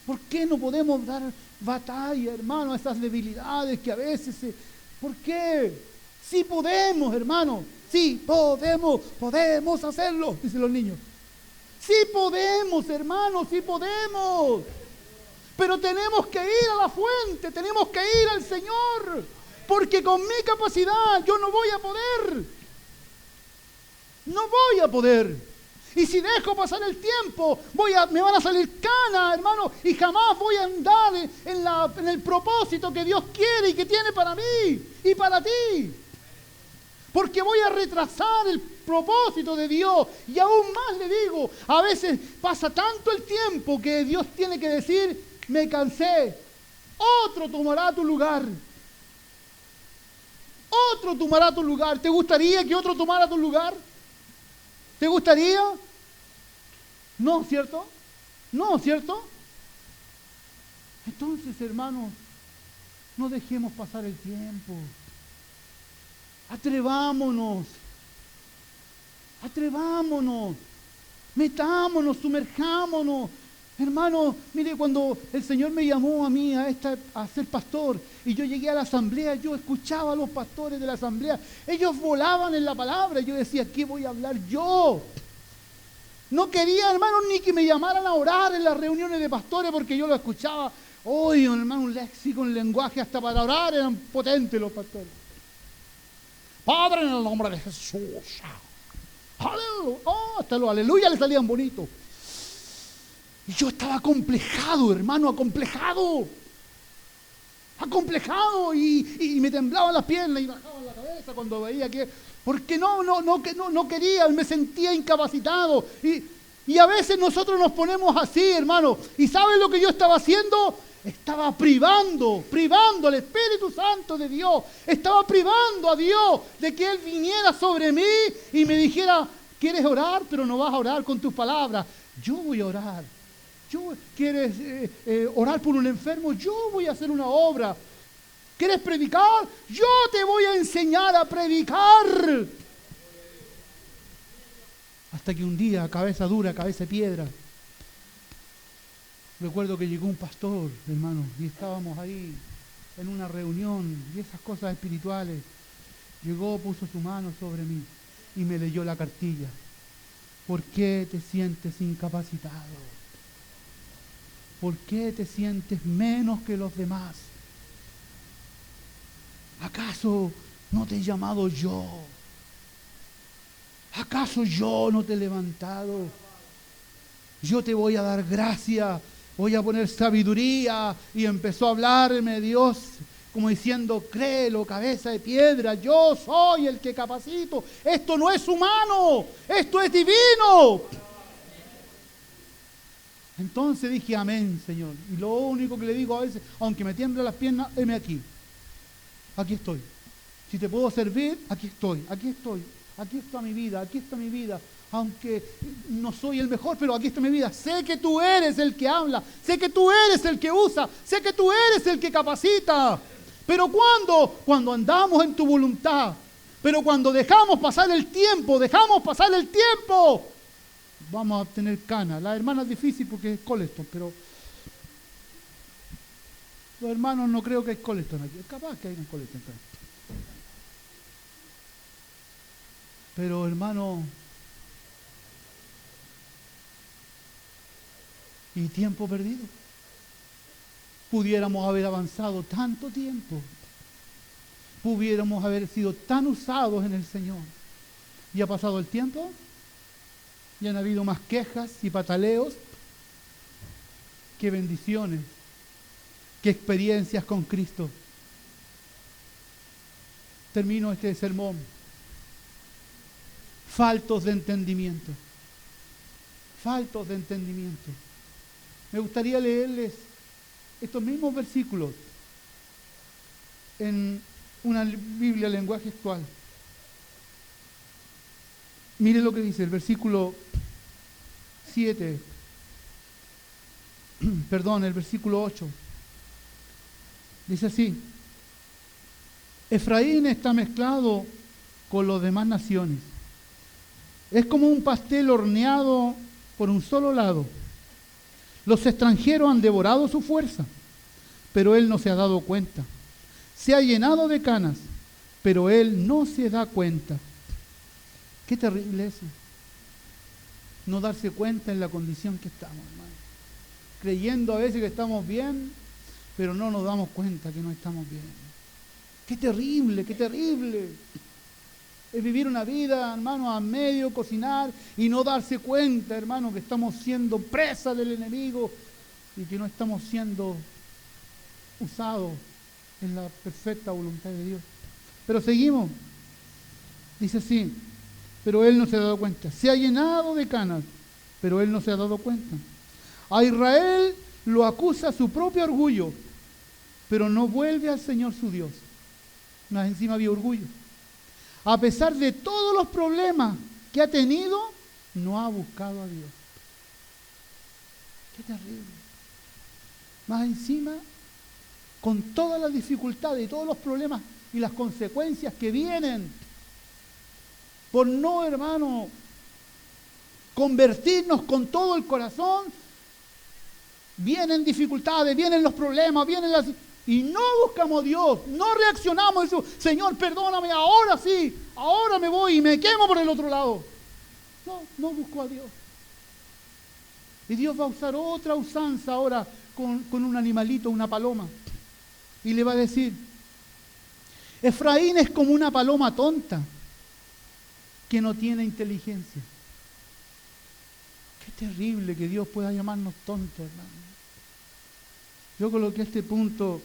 ¿Por qué no podemos dar batalla, hermano, a esas debilidades que a veces ¿Por qué? Sí podemos, hermano. Sí podemos hacerlo, dicen los niños. Sí podemos, hermano, sí podemos. Pero tenemos que ir a la fuente, tenemos que ir al Señor. Porque con mi capacidad yo no voy a poder. No voy a poder. Y si dejo pasar el tiempo, me van a salir canas, hermano, y jamás voy a andar en el propósito que Dios quiere y que tiene para mí y para ti. Porque voy a retrasar el propósito de Dios. Y aún más le digo, a veces pasa tanto el tiempo que Dios tiene que decir: me cansé, otro tomará tu lugar. Otro tomará tu lugar. ¿Te gustaría que otro tomara tu lugar? ¿Te gustaría? No, ¿cierto? No, ¿cierto? Entonces, hermanos, no dejemos pasar el tiempo. Atrevámonos. Atrevámonos. Metámonos, sumerjámonos. Hermano, mire, cuando el Señor me llamó a mí a ser pastor y yo llegué a la asamblea, yo escuchaba a los pastores de la asamblea, ellos volaban en la palabra, y yo decía, ¿qué voy a hablar yo? No quería, hermano, ni que me llamaran a orar en las reuniones de pastores porque yo lo escuchaba. Hoy, hermano, un léxico, un lenguaje, hasta para orar eran potentes los pastores. Padre, en el nombre de Jesús. Aleluya. Oh, hasta los aleluya le salían bonitos. Y yo estaba acomplejado, hermano, acomplejado, y me temblaban las piernas y bajaban la cabeza cuando veía que, porque no quería, me sentía incapacitado. Y a veces nosotros nos ponemos así, hermano, y ¿saben lo que yo estaba haciendo? Estaba privando al Espíritu Santo de Dios, estaba privando a Dios de que Él viniera sobre mí y me dijera, ¿quieres orar? Pero no vas a orar con tus palabras, yo voy a orar. ¿Quieres orar por un enfermo? Yo voy a hacer una obra. ¿Quieres predicar? Yo te voy a enseñar a predicar. Hasta que un día, cabeza dura, cabeza de piedra, recuerdo que llegó un pastor, hermano, y estábamos ahí en una reunión y esas cosas espirituales. Llegó, puso su mano sobre mí y me leyó la cartilla. ¿Por qué te sientes incapacitado? ¿Por qué te sientes menos que los demás? ¿Acaso no te he llamado yo? ¿Acaso yo no te he levantado? Yo te voy a dar gracia, voy a poner sabiduría. Y empezó a hablarme Dios, como diciendo, créelo, cabeza de piedra, yo soy el que capacito. Esto no es humano, esto es divino. Entonces dije, amén, Señor. Y lo único que le digo a veces, aunque me tiemblen las piernas, heme aquí. Aquí estoy. Si te puedo servir, aquí estoy. Aquí está mi vida, Aunque no soy el mejor, pero aquí está mi vida. Sé que tú eres el que habla, sé que tú eres el que usa, sé que tú eres el que capacita. Pero cuando andamos en tu voluntad, pero cuando dejamos pasar el tiempo, vamos a obtener canas. La hermana es difícil porque es colesterol, pero los hermanos no creo que hay colesterol aquí. Es capaz que hay un colesterol. Pero hermano, y tiempo perdido. Pudiéramos haber avanzado tanto tiempo. Pudiéramos haber sido tan usados en el Señor. ¿Y ha pasado el tiempo? Y han habido más quejas y pataleos que bendiciones, que experiencias con Cristo. Termino este sermón. Faltos de entendimiento. Me gustaría leerles estos mismos versículos en una Biblia lenguaje actual. Mire lo que dice el versículo 7, el versículo 8. Dice así: Efraín está mezclado con las demás naciones. Es como un pastel horneado por un solo lado. Los extranjeros han devorado su fuerza, pero él no se ha dado cuenta. Se ha llenado de canas, pero él no se da cuenta. Qué terrible eso. No darse cuenta en la condición que estamos, hermano. Creyendo a veces que estamos bien, pero no nos damos cuenta que no estamos bien. Qué terrible, qué terrible. Es vivir una vida, hermano, a medio cocinar y no darse cuenta, hermano, que estamos siendo presa del enemigo y que no estamos siendo usados en la perfecta voluntad de Dios. Pero seguimos. Dice así: pero él no se ha dado cuenta. Se ha llenado de canas, pero él no se ha dado cuenta. A Israel lo acusa su propio orgullo, pero no vuelve al Señor su Dios. Más encima había orgullo. A pesar de todos los problemas que ha tenido, no ha buscado a Dios. Qué terrible. Más encima, con todas las dificultades y todos los problemas y las consecuencias que vienen por no, hermano, convertirnos con todo el corazón, vienen dificultades, vienen los problemas, y no buscamos a Dios, no reaccionamos, decimos, Señor, perdóname, ahora sí, ahora me voy y me quemo por el otro lado. No busco a Dios. Y Dios va a usar otra usanza ahora con un animalito, una paloma. Y le va a decir, Efraín es como una paloma tonta que no tiene inteligencia. Qué terrible que Dios pueda llamarnos tontos, hermano. Yo coloqué este punto,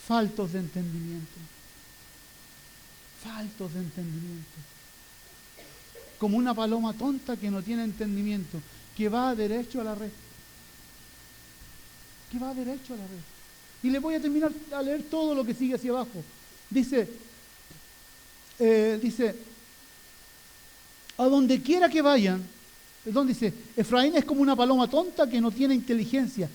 faltos de entendimiento. Faltos de entendimiento. Como una paloma tonta que no tiene entendimiento, que va derecho a la red. Que va derecho a la red. Y le voy a terminar a leer todo lo que sigue hacia abajo. Dice, a donde quiera que vayan, perdón, dice, Efraín es como una paloma tonta que no tiene inteligencia.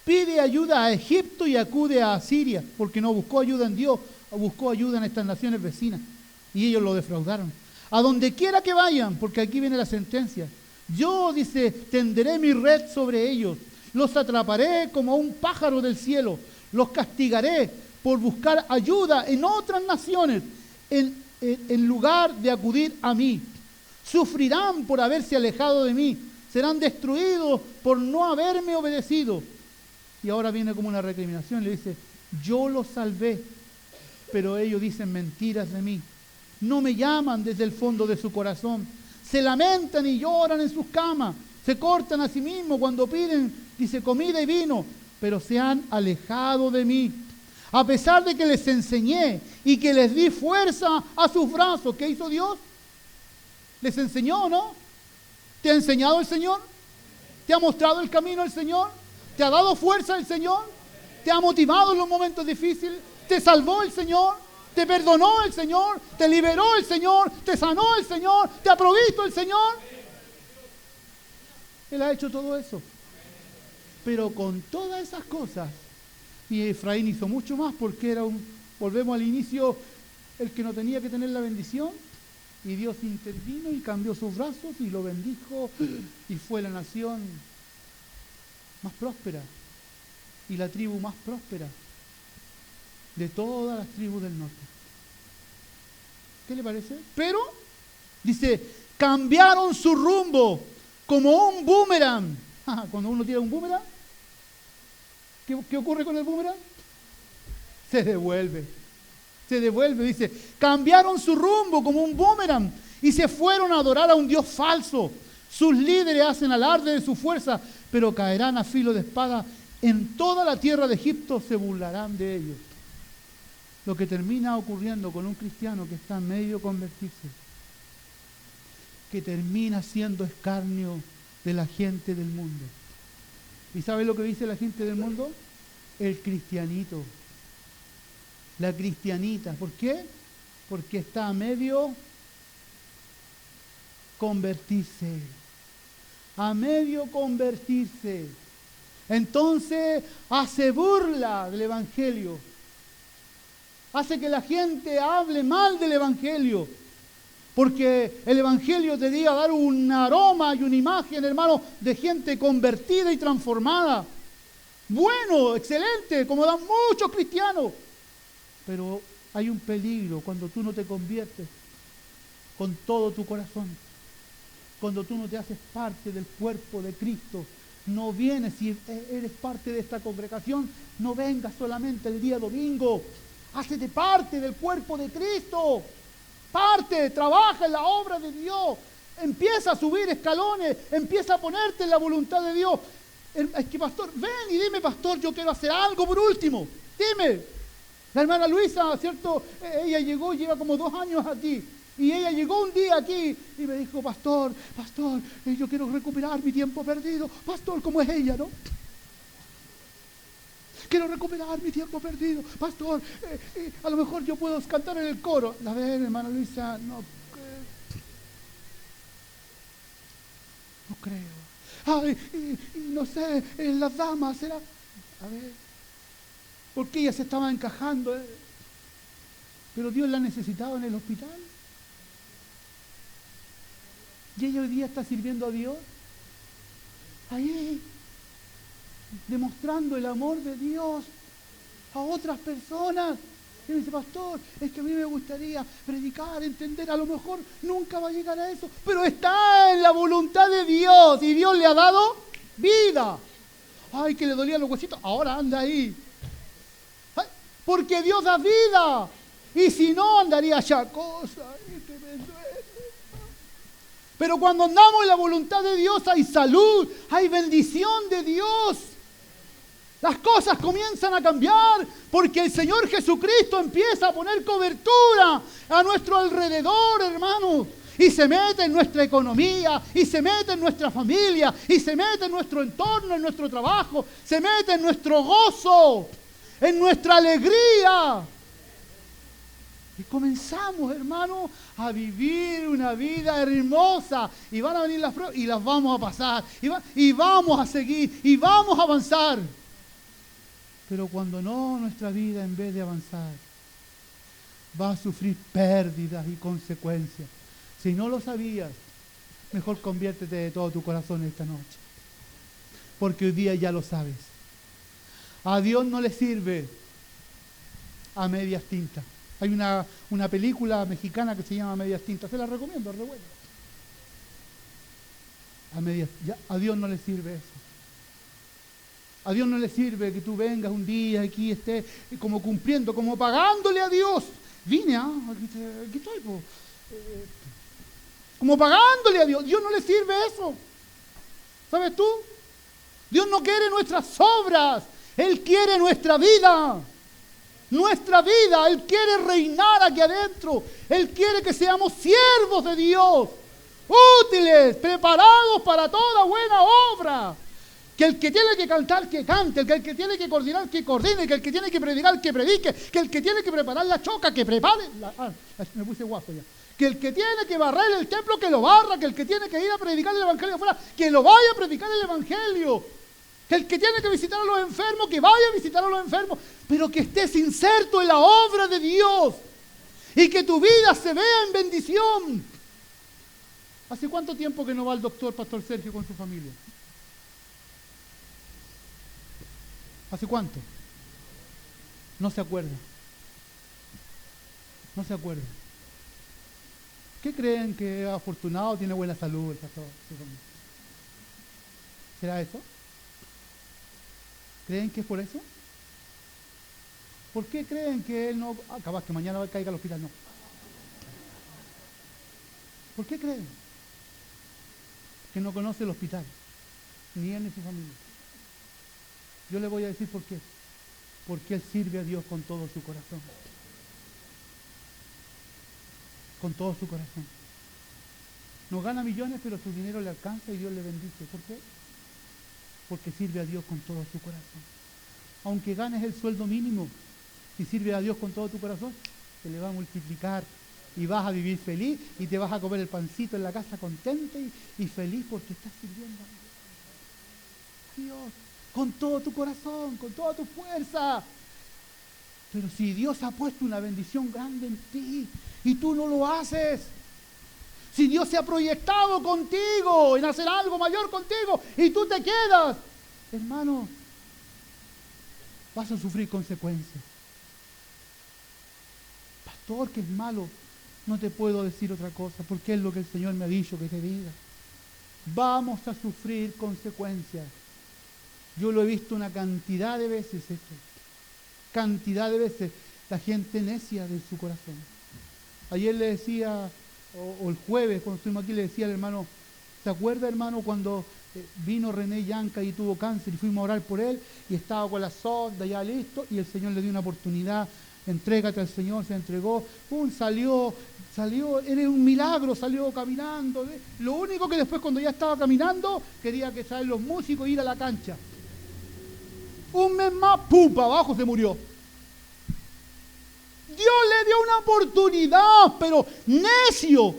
Pide ayuda a Egipto y acude a Asiria, porque no buscó ayuda en Dios, buscó ayuda en estas naciones vecinas. Y ellos lo defraudaron. A donde quiera que vayan, porque aquí viene la sentencia. Yo, dice, tenderé mi red sobre ellos. Los atraparé como un pájaro del cielo. Los castigaré por buscar ayuda en otras naciones, en lugar de acudir a mí. Sufrirán por haberse alejado de mí. Serán destruidos por no haberme obedecido. Y ahora viene como una recriminación. Le dice, yo los salvé, pero ellos dicen mentiras de mí. No me llaman desde el fondo de su corazón. Se lamentan y lloran en sus camas. Se cortan a sí mismos cuando piden, dice, comida y vino. Pero se han alejado de mí. A pesar de que les enseñé y que les di fuerza a sus brazos. ¿Qué hizo Dios? Les enseñó, ¿no? ¿Te ha enseñado el Señor? ¿Te ha mostrado el camino el Señor? ¿Te ha dado fuerza el Señor? ¿Te ha motivado en los momentos difíciles? ¿Te salvó el Señor? ¿Te perdonó el Señor? ¿Te liberó el Señor? ¿Te sanó el Señor? ¿Te ha provisto el Señor? Él ha hecho todo eso. Pero con todas esas cosas, y Efraín hizo mucho más porque era volvemos al inicio, el que no tenía que tener la bendición, y Dios intervino y cambió sus brazos y lo bendijo, y fue la nación más próspera y la tribu más próspera de todas las tribus del norte. ¿Qué le parece? Pero, dice, cambiaron su rumbo como un boomerang. Cuando uno tira un boomerang, ¿qué ocurre con el boomerang? Se devuelve, dice, cambiaron su rumbo como un boomerang y se fueron a adorar a un Dios falso. Sus líderes hacen alarde de su fuerza, pero caerán a filo de espada. En toda la tierra de Egipto se burlarán de ellos. Lo que termina ocurriendo con un cristiano que está en medio de convertirse, que termina siendo escarnio de la gente del mundo. ¿Y sabe lo que dice la gente del mundo? El cristianito, la cristianita. ¿Por qué? Porque está a medio convertirse. A medio convertirse. Entonces hace burla del Evangelio. Hace que la gente hable mal del Evangelio. Porque el Evangelio te diga dar un aroma y una imagen, hermano, de gente convertida y transformada. Bueno, excelente, como dan muchos cristianos. Pero hay un peligro cuando tú no te conviertes con todo tu corazón. Cuando tú no te haces parte del cuerpo de Cristo. No vienes, si eres parte de esta congregación, no vengas solamente el día domingo. Hácete parte del cuerpo de Cristo. Parte, trabaja en la obra de Dios. Empieza a subir escalones, empieza a ponerte en la voluntad de Dios. Es que, pastor, ven y dime, pastor, yo quiero hacer algo por último. Dime. La hermana Luisa, ¿cierto? Ella llegó, lleva como 2 años aquí. Y ella llegó un día aquí y me dijo, pastor, yo quiero recuperar mi tiempo perdido. Pastor, ¿cómo es ella, no? Quiero recuperar mi tiempo perdido. Pastor, a lo mejor yo puedo cantar en el coro. A ver, hermana Luisa, no creo. Ay, no sé, las damas, será. A ver, porque ella se estaba encajando, pero Dios la necesitaba en el hospital. Y ella hoy día está sirviendo a Dios. Ahí, demostrando el amor de Dios a otras personas. Y me dice, pastor, es que a mí me gustaría predicar, entender, a lo mejor nunca va a llegar a eso, pero está en la voluntad de Dios y Dios le ha dado vida. Ay, que le dolían los huesitos, ahora anda ahí. Ay, porque Dios da vida. Y si no, andaría ya cosa. Ay, que me duele. Pero cuando andamos en la voluntad de Dios hay salud, hay bendición de Dios. Las cosas comienzan a cambiar porque el Señor Jesucristo empieza a poner cobertura a nuestro alrededor, hermanos. Y se mete en nuestra economía, y se mete en nuestra familia, y se mete en nuestro entorno, en nuestro trabajo, se mete en nuestro gozo, en nuestra alegría. Y comenzamos, hermanos, a vivir una vida hermosa. Y van a venir las pruebas y las vamos a pasar. Y vamos a seguir y vamos a avanzar. Pero cuando no, nuestra vida en vez de avanzar va a sufrir pérdidas y consecuencias. Si no lo sabías, mejor conviértete de todo tu corazón esta noche. Porque hoy día ya lo sabes. A Dios no le sirve a medias tintas. Hay una película mexicana que se llama Medias Tintas. Se la recomiendo, es re buena. A Dios no le sirve eso. A Dios no le sirve que tú vengas un día aquí, estés como cumpliendo, como pagándole a Dios. Vine, aquí estoy, pues. Como pagándole a Dios. Dios no le sirve eso. ¿Sabes tú? Dios no quiere nuestras obras. Él quiere nuestra vida. Nuestra vida. Él quiere reinar aquí adentro. Él quiere que seamos siervos de Dios. Útiles, preparados para toda buena obra. Que el que tiene que cantar, que cante. Que el que tiene que coordinar, que coordine. Que el que tiene que predicar, que predique. Que el que tiene que preparar la choca, que prepare. Me puse guapo ya. Que el que tiene que barrer el templo, que lo barra. Que el que tiene que ir a predicar el evangelio afuera, que lo vaya a predicar el evangelio. Que el que tiene que visitar a los enfermos, que vaya a visitar a los enfermos. Pero que estés inserto en la obra de Dios. Y que tu vida se vea en bendición. ¿Hace cuánto tiempo que no va el doctor Pastor Sergio con su familia? ¿Hace cuánto? No se acuerda. No se acuerda. ¿Qué creen que es afortunado, tiene buena salud el pastor? ¿Será eso? ¿Creen que es por eso? ¿Por qué creen que él no... capaz que mañana va a caer al hospital? No. ¿Por qué creen? Que no conoce el hospital, ni él ni su familia. Yo le voy a decir por qué. Porque él sirve a Dios con todo su corazón. Con todo su corazón. No gana millones, pero su dinero le alcanza y Dios le bendice. ¿Por qué? Porque sirve a Dios con todo su corazón. Aunque ganes el sueldo mínimo, si sirve a Dios con todo tu corazón, se le va a multiplicar y vas a vivir feliz y te vas a comer el pancito en la casa contente y feliz porque estás sirviendo a Dios con todo tu corazón, con toda tu fuerza. Pero si Dios ha puesto una bendición grande en ti y tú no lo haces, si Dios se ha proyectado contigo en hacer algo mayor contigo y tú te quedas, hermano, vas a sufrir consecuencias. Pastor, que es malo, no te puedo decir otra cosa, porque es lo que el Señor me ha dicho que te diga. Vamos a sufrir consecuencias. Yo lo he visto una cantidad de veces esto. Cantidad de veces. La gente necia de su corazón. Ayer le decía, o el jueves cuando estuvimos aquí, le decía al hermano, ¿se acuerda, hermano, cuando vino René Yanca y tuvo cáncer y fuimos a orar por él y estaba con la sonda ya listo y el Señor le dio una oportunidad? Entrégate al Señor, se entregó, salió, era un milagro, salió caminando. Lo único que después cuando ya estaba caminando, quería que traer los músicos e ir a la cancha. Un mes más, ¡pum!, para abajo se murió. Dios le dio una oportunidad, pero necio.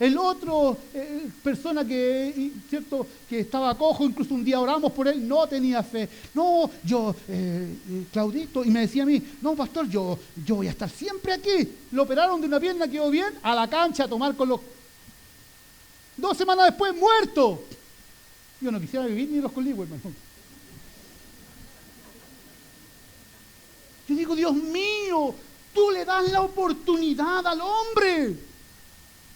El otro, persona que, ¿cierto?, que estaba cojo, incluso un día oramos por él, no tenía fe. No, yo, Claudito, y me decía a mí, no, pastor, yo voy a estar siempre aquí. Lo operaron de una pierna, quedó bien, a la cancha a tomar con los... 2 semanas después, muerto. Yo no quisiera vivir ni los conligos, hermano. Yo digo, Dios mío, tú le das la oportunidad al hombre.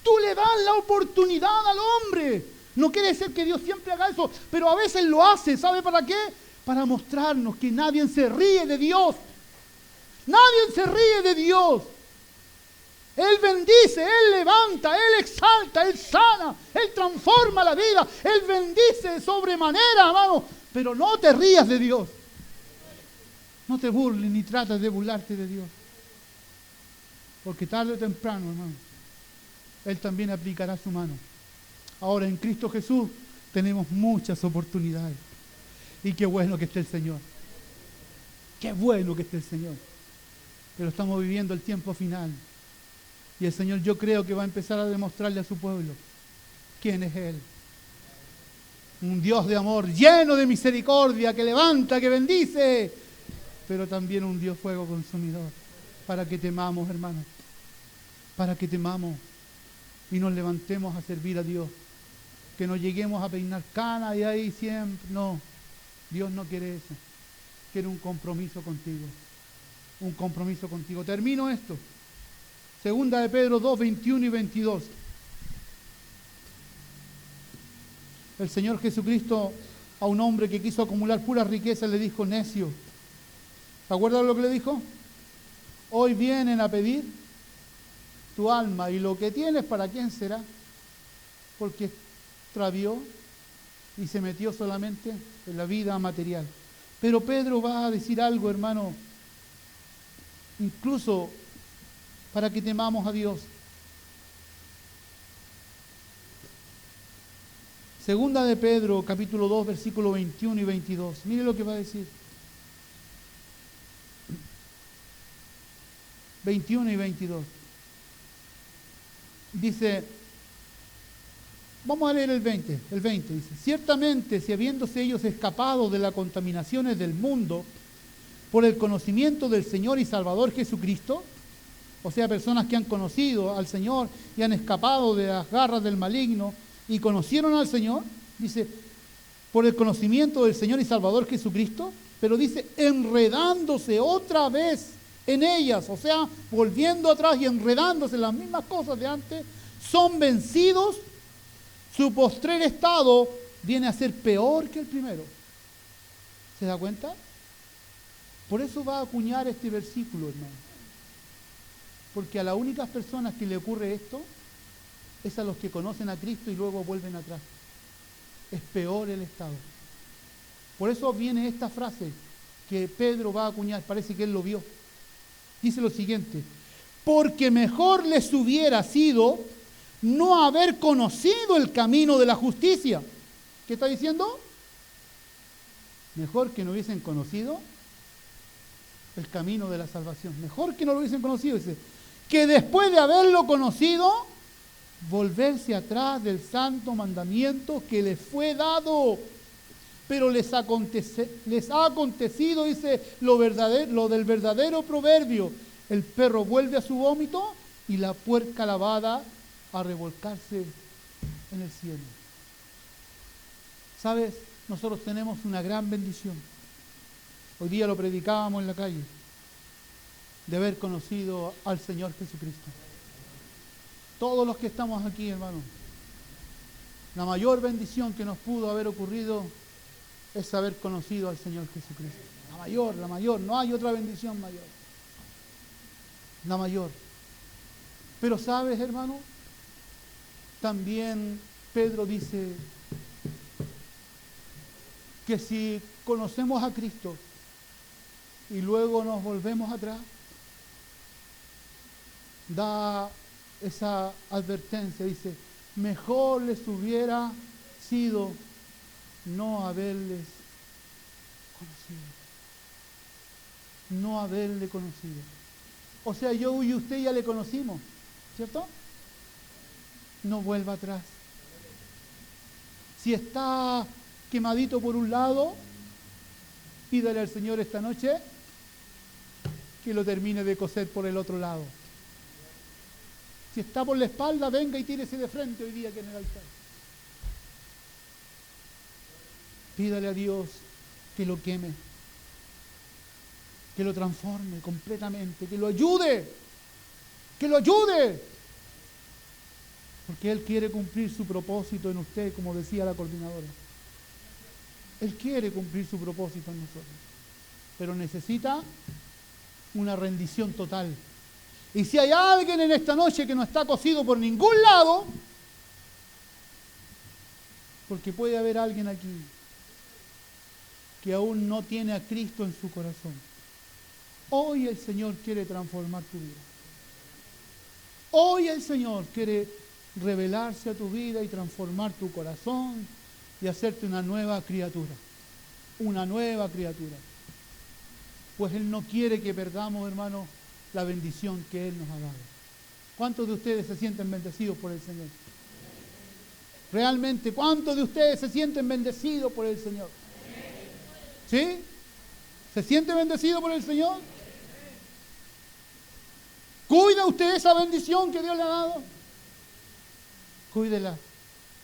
Tú le das la oportunidad al hombre. No quiere decir que Dios siempre haga eso, pero a veces lo hace. ¿Sabe para qué? Para mostrarnos que nadie se ríe de Dios. Nadie se ríe de Dios. Él bendice, Él levanta, Él exalta, Él sana, Él transforma la vida, Él bendice de sobremanera, hermano. Pero no te rías de Dios. No te burles ni trates de burlarte de Dios. Porque tarde o temprano, hermano, Él también aplicará su mano. Ahora en Cristo Jesús tenemos muchas oportunidades. Y qué bueno que esté el Señor. Qué bueno que esté el Señor. Pero estamos viviendo el tiempo final. Y el Señor, yo creo que va a empezar a demostrarle a su pueblo quién es Él. Un Dios de amor, lleno de misericordia, que levanta, que bendice. Pero también un Dios fuego consumidor. Para que temamos, hermanos. Para que temamos. Y nos levantemos a servir a Dios. Que no lleguemos a peinar canas y ahí siempre. No, Dios no quiere eso. Quiere un compromiso contigo. Un compromiso contigo. Termino esto. Segunda de Pedro 2, 21 y 22. El Señor Jesucristo a un hombre que quiso acumular pura riqueza le dijo, necio. ¿Se acuerdan lo que le dijo? Hoy vienen a pedir tu alma y lo que tienes, ¿para quién será? Porque extravió y se metió solamente en la vida material. Pero Pedro va a decir algo, hermano, incluso para que temamos a Dios. Segunda de Pedro, capítulo 2, versículo 21 y 22. Mire lo que va a decir. 21 y 22. Dice, vamos a leer el 20. El 20 dice, ciertamente si habiéndose ellos escapado de las contaminaciones del mundo por el conocimiento del Señor y Salvador Jesucristo, o sea, personas que han conocido al Señor y han escapado de las garras del maligno y conocieron al Señor, dice, por el conocimiento del Señor y Salvador Jesucristo, pero dice, enredándose otra vez en ellas, o sea, volviendo atrás y enredándose en las mismas cosas de antes, son vencidos, su postrer estado viene a ser peor que el primero. ¿Se da cuenta? Por eso va a acuñar este versículo, hermano. Porque a las únicas personas que le ocurre esto es a los que conocen a Cristo y luego vuelven atrás. Es peor el estado. Por eso viene esta frase que Pedro va a acuñar, parece que él lo vio. Dice lo siguiente, porque mejor les hubiera sido no haber conocido el camino de la justicia. ¿Qué está diciendo? Mejor que no hubiesen conocido el camino de la salvación. Mejor que no lo hubiesen conocido, dice, que después de haberlo conocido, volverse atrás del santo mandamiento que les fue dado. Pero les ha acontecido, dice, lo del verdadero proverbio. El perro vuelve a su vómito y la puerca lavada a revolcarse en el cielo. ¿Sabes? Nosotros tenemos una gran bendición. Hoy día lo predicábamos en la calle, de haber conocido al Señor Jesucristo. Todos los que estamos aquí, hermanos, la mayor bendición que nos pudo haber ocurrido es haber conocido al Señor Jesucristo. La mayor, no hay otra bendición mayor. La mayor. Pero sabes, hermano, también Pedro dice que si conocemos a Cristo y luego nos volvemos atrás, da esa advertencia, dice, mejor les hubiera sido no haberles conocido. No haberle conocido. O sea, yo y usted ya le conocimos, ¿cierto? no vuelva atrás. Si está quemadito por un lado, pídale al Señor esta noche que lo termine de coser por el otro lado. Si está por la espalda, venga y tírese de frente hoy día que en el altar. Pídale a Dios que lo queme, que lo transforme completamente, que lo ayude, porque Él quiere cumplir su propósito en usted, como decía la coordinadora. Él quiere cumplir su propósito en nosotros, pero necesita una rendición total. Y si hay alguien en esta noche que no está cosido por ningún lado, porque puede haber alguien aquí que aún no tiene a Cristo en su corazón, hoy el Señor quiere transformar tu vida. Hoy el Señor quiere revelarse a tu vida y transformar tu corazón y hacerte una nueva criatura. Una nueva criatura. Pues Él no quiere que perdamos, hermano, la bendición que Él nos ha dado. ¿Cuántos de ustedes se sienten bendecidos por el Señor? Realmente, ¿cuántos de ustedes se sienten bendecidos por el Señor? ¿Sí? ¿Se siente bendecido por el Señor? ¿Cuida usted esa bendición que Dios le ha dado? Cuídela,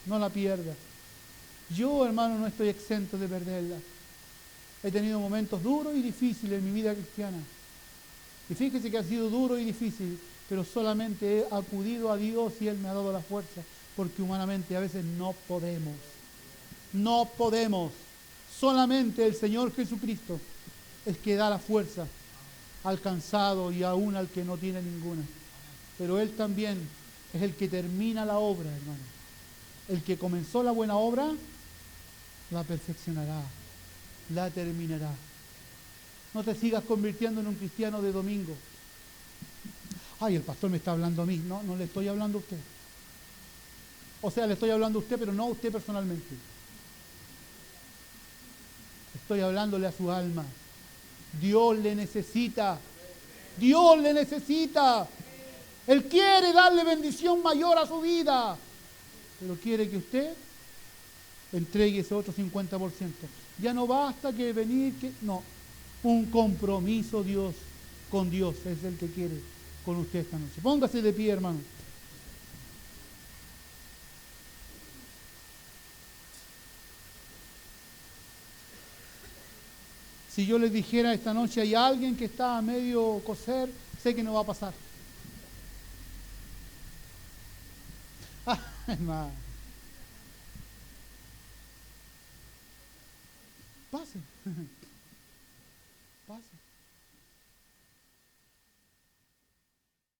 no la pierda. Yo, hermano, no estoy exento de perderla. He tenido momentos duros y difíciles en mi vida cristiana. Y fíjese que ha sido duro y difícil, pero solamente he acudido a Dios y Él me ha dado la fuerza, porque humanamente a veces no podemos. No podemos. Solamente el Señor Jesucristo es que da la fuerza al cansado y aún al que no tiene ninguna. Pero Él también es el que termina la obra, hermano. El que comenzó la buena obra, la perfeccionará, la terminará. No te sigas convirtiendo en un cristiano de domingo. Ay, el pastor me está hablando a mí. No, no le estoy hablando a usted. O sea, le estoy hablando a usted, pero no a usted personalmente. Estoy hablándole a su alma. Dios le necesita. Dios le necesita. Él quiere darle bendición mayor a su vida, pero quiere que usted entregue ese otro 50%. Ya no basta que venir, no. Un compromiso con Dios es el que quiere con usted esta noche. Póngase de pie, hermano. Si yo les dijera esta noche hay alguien que está a medio coser, sé que no va a pasar. Hermano. Pase.